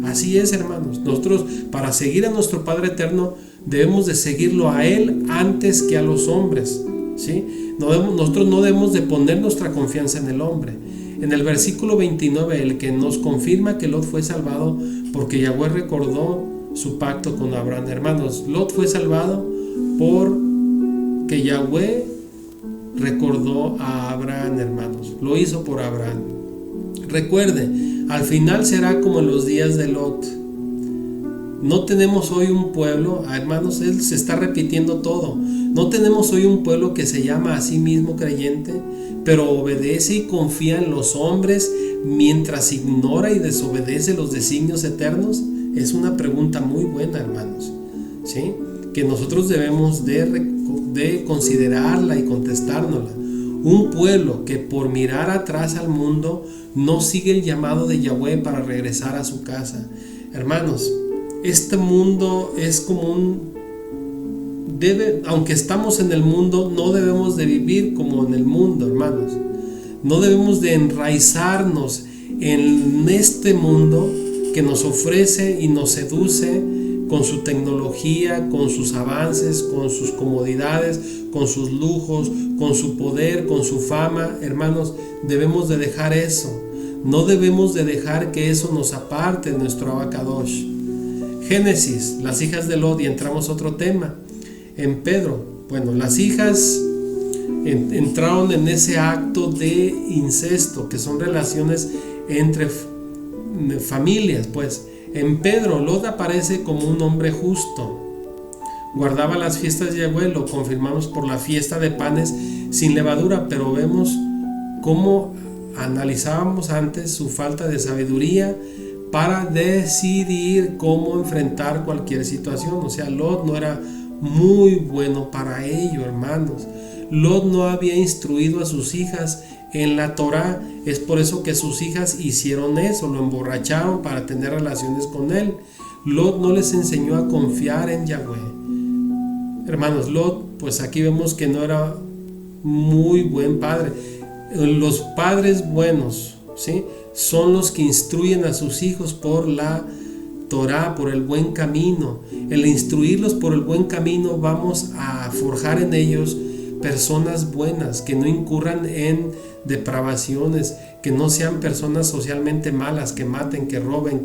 Speaker 2: Así es, hermanos. Nosotros, para seguir a nuestro Padre Eterno, debemos de seguirlo a Él antes que a los hombres, ¿sí? Nosotros no debemos de poner nuestra confianza en el hombre. En el versículo 29, el que nos confirma que Lot fue salvado porque Yahweh recordó su pacto con Abraham. Hermanos, Lot fue salvado porque Yahweh recordó a Abraham, hermanos. Lo hizo por Abraham. Recuerde, al final será como en los días de Lot. No tenemos hoy un pueblo, hermanos, él se está repitiendo todo. No tenemos hoy un pueblo que se llama a sí mismo creyente, pero obedece y confía en los hombres mientras ignora y desobedece los designios eternos. Es una pregunta muy buena, hermanos, ¿sí? Que nosotros debemos de considerarla y contestárnosla. Un pueblo que por mirar atrás al mundo no sigue el llamado de Yahweh para regresar a su casa. Hermanos, este mundo es como aunque estamos en el mundo, no debemos de vivir como en el mundo, hermanos. No debemos de enraizarnos en este mundo que nos ofrece y nos seduce con su tecnología, con sus avances, con sus comodidades, con sus lujos, con su poder, con su fama. Hermanos, debemos de dejar eso. No debemos de dejar que eso nos aparte de nuestro Abacadosh. Génesis, las hijas de Lot, y entramos a otro tema. En Pedro, bueno, las hijas entraron en ese acto de incesto, que son relaciones entre familias, pues. En Pedro, Lot aparece como un hombre justo. Guardaba las fiestas de Yahweh, lo confirmamos por la fiesta de panes sin levadura, pero vemos cómo analizábamos antes su falta de sabiduría para decidir cómo enfrentar cualquier situación. O sea, Lot no era muy bueno para ello, hermanos. Lot no había instruido a sus hijas en la Torá. Es por eso que sus hijas hicieron eso, lo emborracharon para tener relaciones con él. Lot no les enseñó a confiar en Yahweh. Hermanos, Lot, pues aquí vemos que no era muy buen padre. Los padres buenos, ¿sí?, son los que instruyen a sus hijos por la Torá, por el buen camino. El instruirlos por el buen camino, vamos a forjar en ellos personas buenas, que no incurran en depravaciones, que no sean personas socialmente malas, que maten, que roben,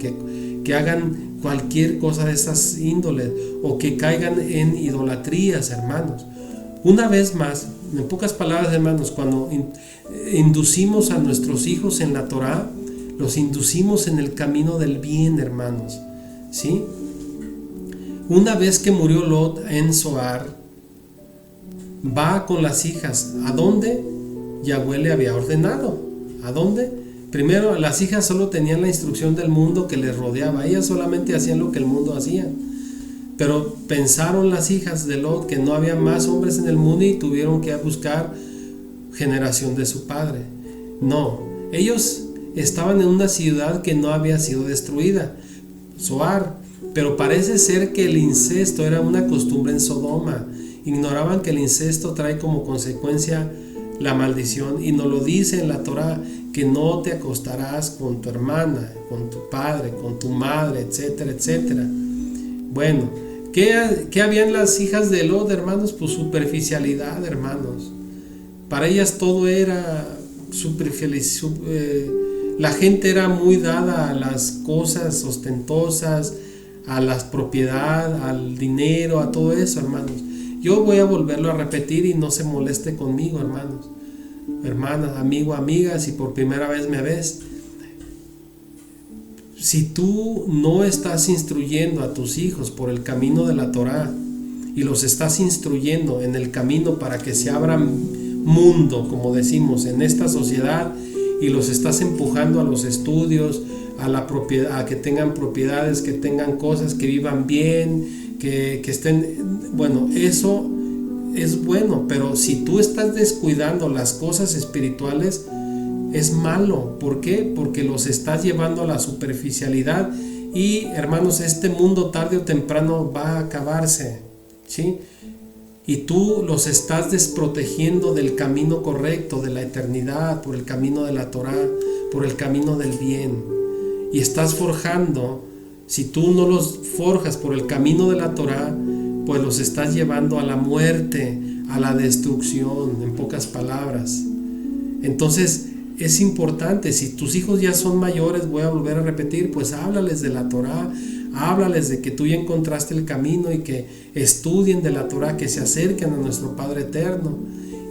Speaker 2: que hagan cualquier cosa de esas índoles, o que caigan en idolatrías, hermanos. Una vez más, en pocas palabras, hermanos, cuando inducimos a nuestros hijos en la Torá, los inducimos en el camino del bien, hermanos, ¿sí? Una vez que murió Lot en Zoar, va con las hijas. ¿A dónde? Yahweh le había ordenado. ¿A dónde? Primero, las hijas solo tenían la instrucción del mundo que les rodeaba. Ellas solamente hacían lo que el mundo hacía. Pero pensaron las hijas de Lot que no había más hombres en el mundo y tuvieron que buscar generación de su padre. No, ellos estaban en una ciudad que no había sido destruida, Zoar, pero parece ser que el incesto era una costumbre en Sodoma. Ignoraban que el incesto trae como consecuencia la maldición, y nos lo dice en la Torá, que no te acostarás con tu hermana, con tu padre, con tu madre, etcétera, etcétera. Bueno, ¿qué habían las hijas de Lot, hermanos? Pues superficialidad, hermanos. Para ellas todo era superficial. La gente era muy dada a las cosas ostentosas, a la propiedad, al dinero, a todo eso, hermanos. Yo voy a volverlo a repetir y no se moleste conmigo, hermanos. Hermanas, amigo, amiga, si por primera vez me ves, si tú no estás instruyendo a tus hijos por el camino de la Torá y los estás instruyendo en el camino para que se abran mundo, como decimos, en esta sociedad, y los estás empujando a los estudios, a la propiedad, a que tengan propiedades, que tengan cosas, que vivan bien, que estén, bueno, eso es bueno, pero si tú estás descuidando las cosas espirituales, es malo. ¿Por qué? Porque los estás llevando a la superficialidad, y hermanos, este mundo tarde o temprano va a acabarse, ¿sí? Y tú los estás desprotegiendo del camino correcto, de la eternidad, por el camino de la Torá, por el camino del bien. Y estás forjando, si tú no los forjas por el camino de la Torá, pues los estás llevando a la muerte, a la destrucción, en pocas palabras. Entonces es importante, si tus hijos ya son mayores, voy a volver a repetir, pues háblales de la Torá, háblales de que tú ya encontraste el camino y que estudien de la Torá, que se acerquen a nuestro Padre Eterno,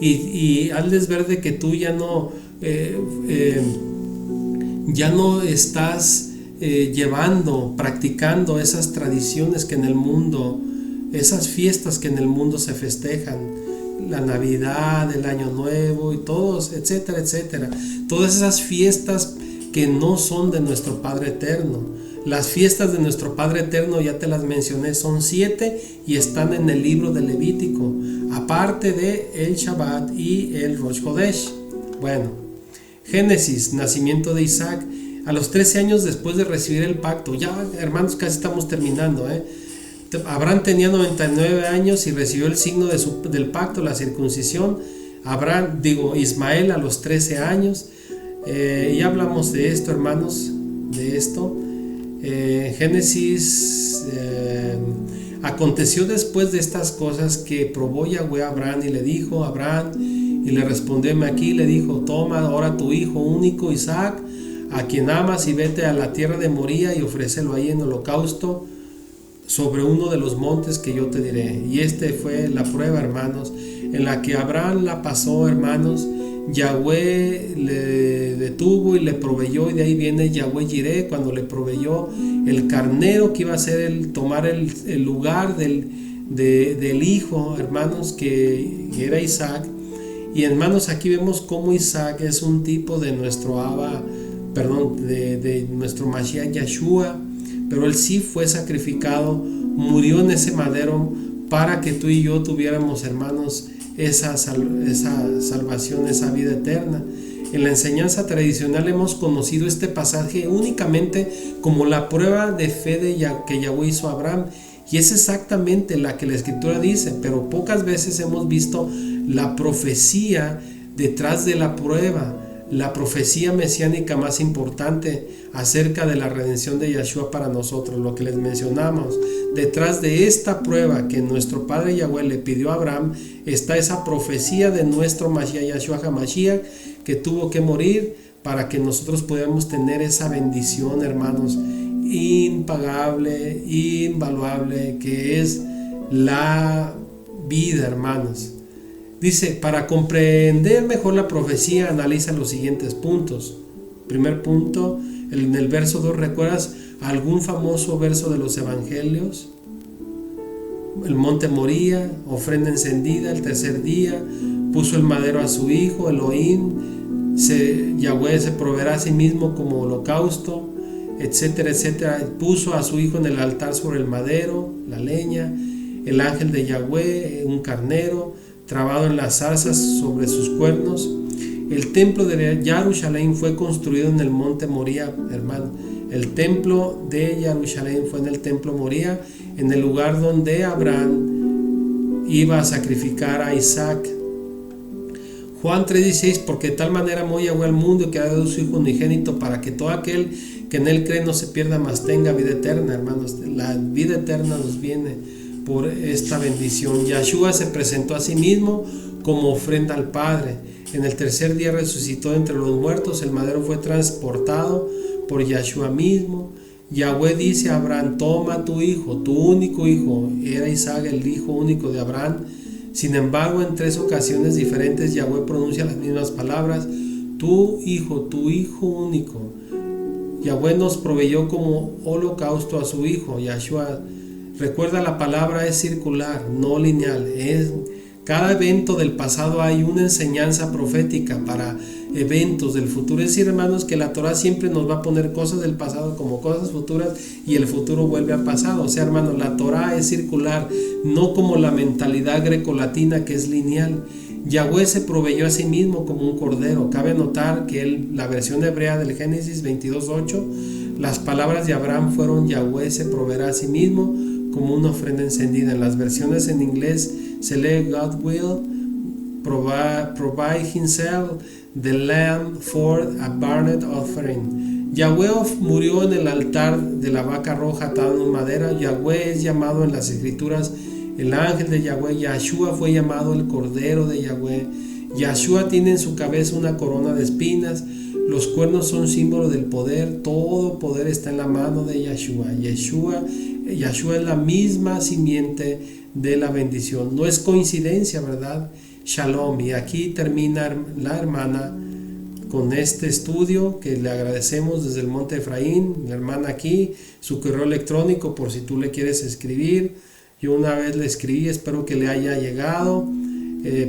Speaker 2: y hazles ver de que tú ya no estás practicando esas tradiciones que en el mundo, esas fiestas que en el mundo se festejan, la Navidad, el Año Nuevo y todos, etcétera, etcétera. Todas esas fiestas que no son de nuestro Padre Eterno. Las fiestas de nuestro Padre Eterno, ya te las mencioné, son 7 y están en el libro de Levítico, aparte de el Shabbat y el Rosh Hodesh. Bueno, Génesis, nacimiento de Isaac. A los 13 años después de recibir el pacto, ya hermanos, casi estamos terminando, Abraham tenía 99 años y recibió el signo del pacto, la circuncisión. Ismael a los 13 años. Ya hablamos de esto, hermanos, de esto. Génesis, aconteció después de estas cosas que probó Yahweh a Abraham y le dijo: Abraham, y le respondió aquí, le dijo: toma ahora tu hijo único Isaac, a quien amas, y vete a la tierra de Moría y ofrécelo ahí en holocausto sobre uno de los montes que yo te diré. Y fue la prueba, hermanos, en la que Abraham la pasó, hermanos. Yahweh le detuvo y le proveyó, y de ahí viene Yahweh Jireh, cuando le proveyó el carnero que iba a ser tomar el lugar del hijo, hermanos, que era Isaac. Y hermanos, aquí vemos cómo Isaac es un tipo de nuestro de nuestro Mashiach Yeshua, pero él sí fue sacrificado, murió en ese madero para que tú y yo tuviéramos, hermanos, esa salvación, esa vida eterna. En la enseñanza tradicional hemos conocido este pasaje únicamente como la prueba de fe que Yahweh hizo a Abraham, y es exactamente la que la Escritura dice, pero pocas veces hemos visto la profecía detrás de la prueba, la profecía mesiánica más importante acerca de la redención de Yahshua para nosotros, lo que les mencionamos. Detrás de esta prueba que nuestro Padre Yahweh le pidió a Abraham está esa profecía de nuestro Mashiach, Yahshua HaMashiach, que tuvo que morir para que nosotros podamos tener esa bendición, hermanos, impagable, invaluable, que es la vida, hermanos. Dice, para comprender mejor la profecía, analiza los siguientes puntos. Primer punto, en el verso 2, ¿recuerdas algún famoso verso de los evangelios? El monte Moría, ofrenda encendida, el tercer día, puso el madero a su hijo, Elohim, Yahweh se proveerá a sí mismo como holocausto, etcétera, etcétera. Puso a su hijo en el altar sobre el madero, la leña, el ángel de Yahweh, un carnero, trabado en las zarzas sobre sus cuernos. El templo de Jerusalén fue construido en el monte Moría, hermano. El templo de Jerusalén fue en el templo Moría, en el lugar donde Abraham iba a sacrificar a Isaac. Juan 3:16, porque de tal manera amó Yahweh al mundo que ha dado su Hijo unigénito para que todo aquel que en él cree no se pierda, mas tenga vida eterna, hermanos. La vida eterna nos viene por esta bendición. Yahshua se presentó a sí mismo como ofrenda al Padre. En el tercer día resucitó entre los muertos. El madero fue transportado por Yahshua mismo. Yahweh dice a Abraham: toma tu hijo, tu único hijo. Era Isaac el hijo único de Abraham. Sin embargo, en 3 ocasiones diferentes Yahweh pronuncia las mismas palabras: tu hijo único. Yahweh nos proveyó como holocausto a su hijo, Yahshua. Recuerda, la palabra es circular, no lineal. Cada evento del pasado hay una enseñanza profética para eventos del futuro. Es decir, hermanos, que la Torah siempre nos va a poner cosas del pasado como cosas futuras, y el futuro vuelve al pasado. O sea, hermanos, la Torah es circular, no como la mentalidad grecolatina que es lineal. Yahweh se proveyó a sí mismo como un cordero. Cabe notar que la versión hebrea del Génesis 22:8, las palabras de Abraham fueron: Yahweh se proveerá a sí mismo como una ofrenda encendida. En las versiones en inglés se lee: God will provide himself the lamb for a burnt offering. Yahweh murió en el altar de la vaca roja atado en madera. Yahweh es llamado en las escrituras el ángel de Yahweh. Yahshua fue llamado el cordero de Yahweh. Yahshua tiene en su cabeza una corona de espinas. Los cuernos son símbolo del poder. Todo poder está en la mano de Yahshua. Yahshua es la misma simiente de la bendición. No es coincidencia, ¿verdad? Shalom. Y aquí termina la hermana con este estudio que le agradecemos desde el Monte Efraín. La hermana aquí, su correo electrónico por si tú le quieres escribir. Yo una vez le escribí, espero que le haya llegado,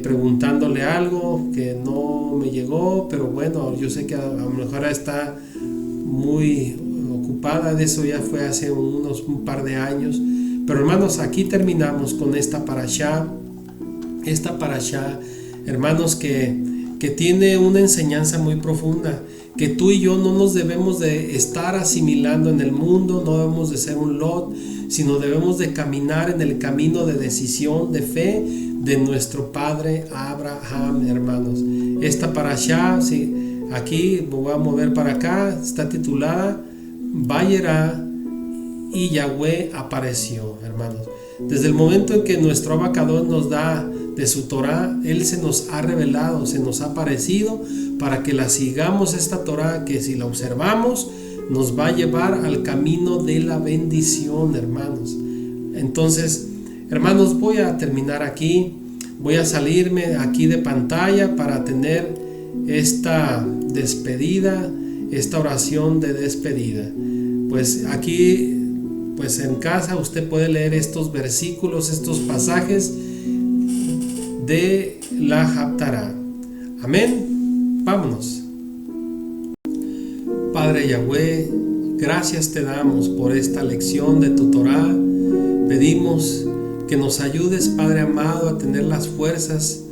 Speaker 2: preguntándole algo que no me llegó, pero bueno, yo sé que a lo mejor está muy ocupada de eso, ya fue hace un par de años. Pero hermanos, aquí terminamos con esta parashá, hermanos, que tiene una enseñanza muy profunda, que tú y yo no nos debemos de estar asimilando en el mundo, no debemos de ser un Lot, sino debemos de caminar en el camino de decisión, de fe de nuestro padre Abraham, hermanos. Esta parashá, sí, aquí me voy a mover para acá, está titulada Vayera y Yahweh apareció, hermanos. Desde el momento en que nuestro Abacadón nos da de su Torah, Él se nos ha revelado, se nos ha aparecido para que la sigamos, esta Torah, que si la observamos nos va a llevar al camino de la bendición, hermanos. Entonces, hermanos, voy a terminar aquí. Voy a salirme aquí de pantalla para tener esta despedida, esta oración de despedida. Pues aquí, pues en casa usted puede leer estos versículos, estos pasajes de la Haftará. Amén. Vámonos. Padre Yahweh, gracias te damos por esta lección de tu Torah. Pedimos que nos ayudes, Padre amado, a tener las fuerzas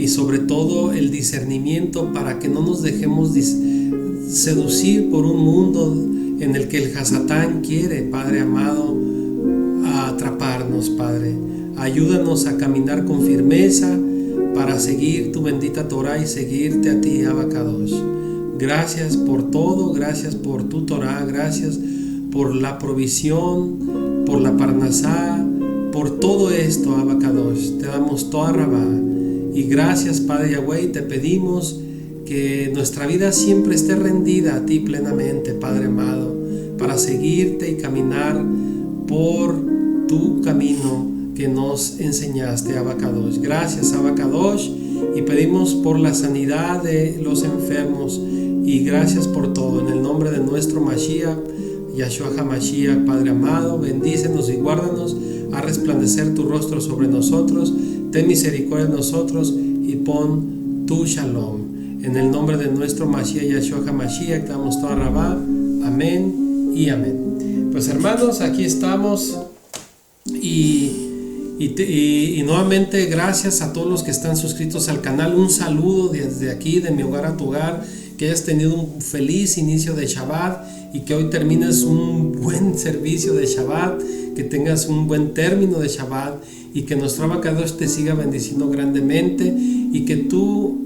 Speaker 1: y sobre todo el discernimiento para que no nos dejemos seducir por un mundo en el que el Hasatán quiere, Padre amado, atraparnos, Padre. Ayúdanos a caminar con firmeza para seguir tu bendita Torah y seguirte a ti, Abba Kadosh. Gracias por todo, gracias por tu Torah, gracias por la provisión, por la parnasá, por todo esto, Abba Kadosh. Te damos toda rabá. Y gracias, Padre Yahweh, te pedimos que nuestra vida siempre esté rendida a ti plenamente, Padre amado, para seguirte y caminar por tu camino que nos enseñaste, Abba Kadosh. Gracias, Abba Kadosh, y pedimos por la sanidad de los enfermos, y gracias por todo. En el nombre de nuestro Mashiach, Yahshua HaMashiach, Padre amado, bendícenos y guárdanos, a resplandecer tu rostro sobre nosotros, ten misericordia de nosotros y pon tu shalom. En el nombre de nuestro Mashiach, Yahshua HaMashiach, te damos toda rabá. Amén y amén. Pues hermanos, aquí estamos y nuevamente gracias a todos los que están suscritos al canal. Un saludo desde aquí, de mi hogar a tu hogar. Que hayas tenido un feliz inicio de Shabbat y que hoy termines un buen servicio de Shabbat, que tengas un buen término de Shabbat y que nuestro Abba Kadosh te siga bendiciendo grandemente y que tú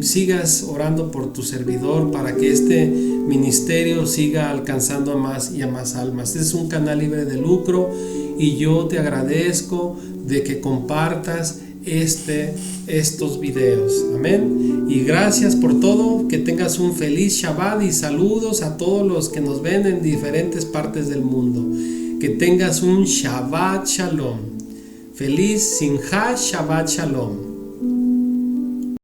Speaker 1: sigas orando por tu servidor para que este ministerio siga alcanzando a más y a más almas. Este es un canal libre de lucro y yo te agradezco de que compartas estos videos. Amén. Y gracias por todo. Que tengas un feliz Shabbat y saludos a todos los que nos ven en diferentes partes del mundo. Que tengas un Shabbat Shalom. Feliz Simchat Shabbat Shalom.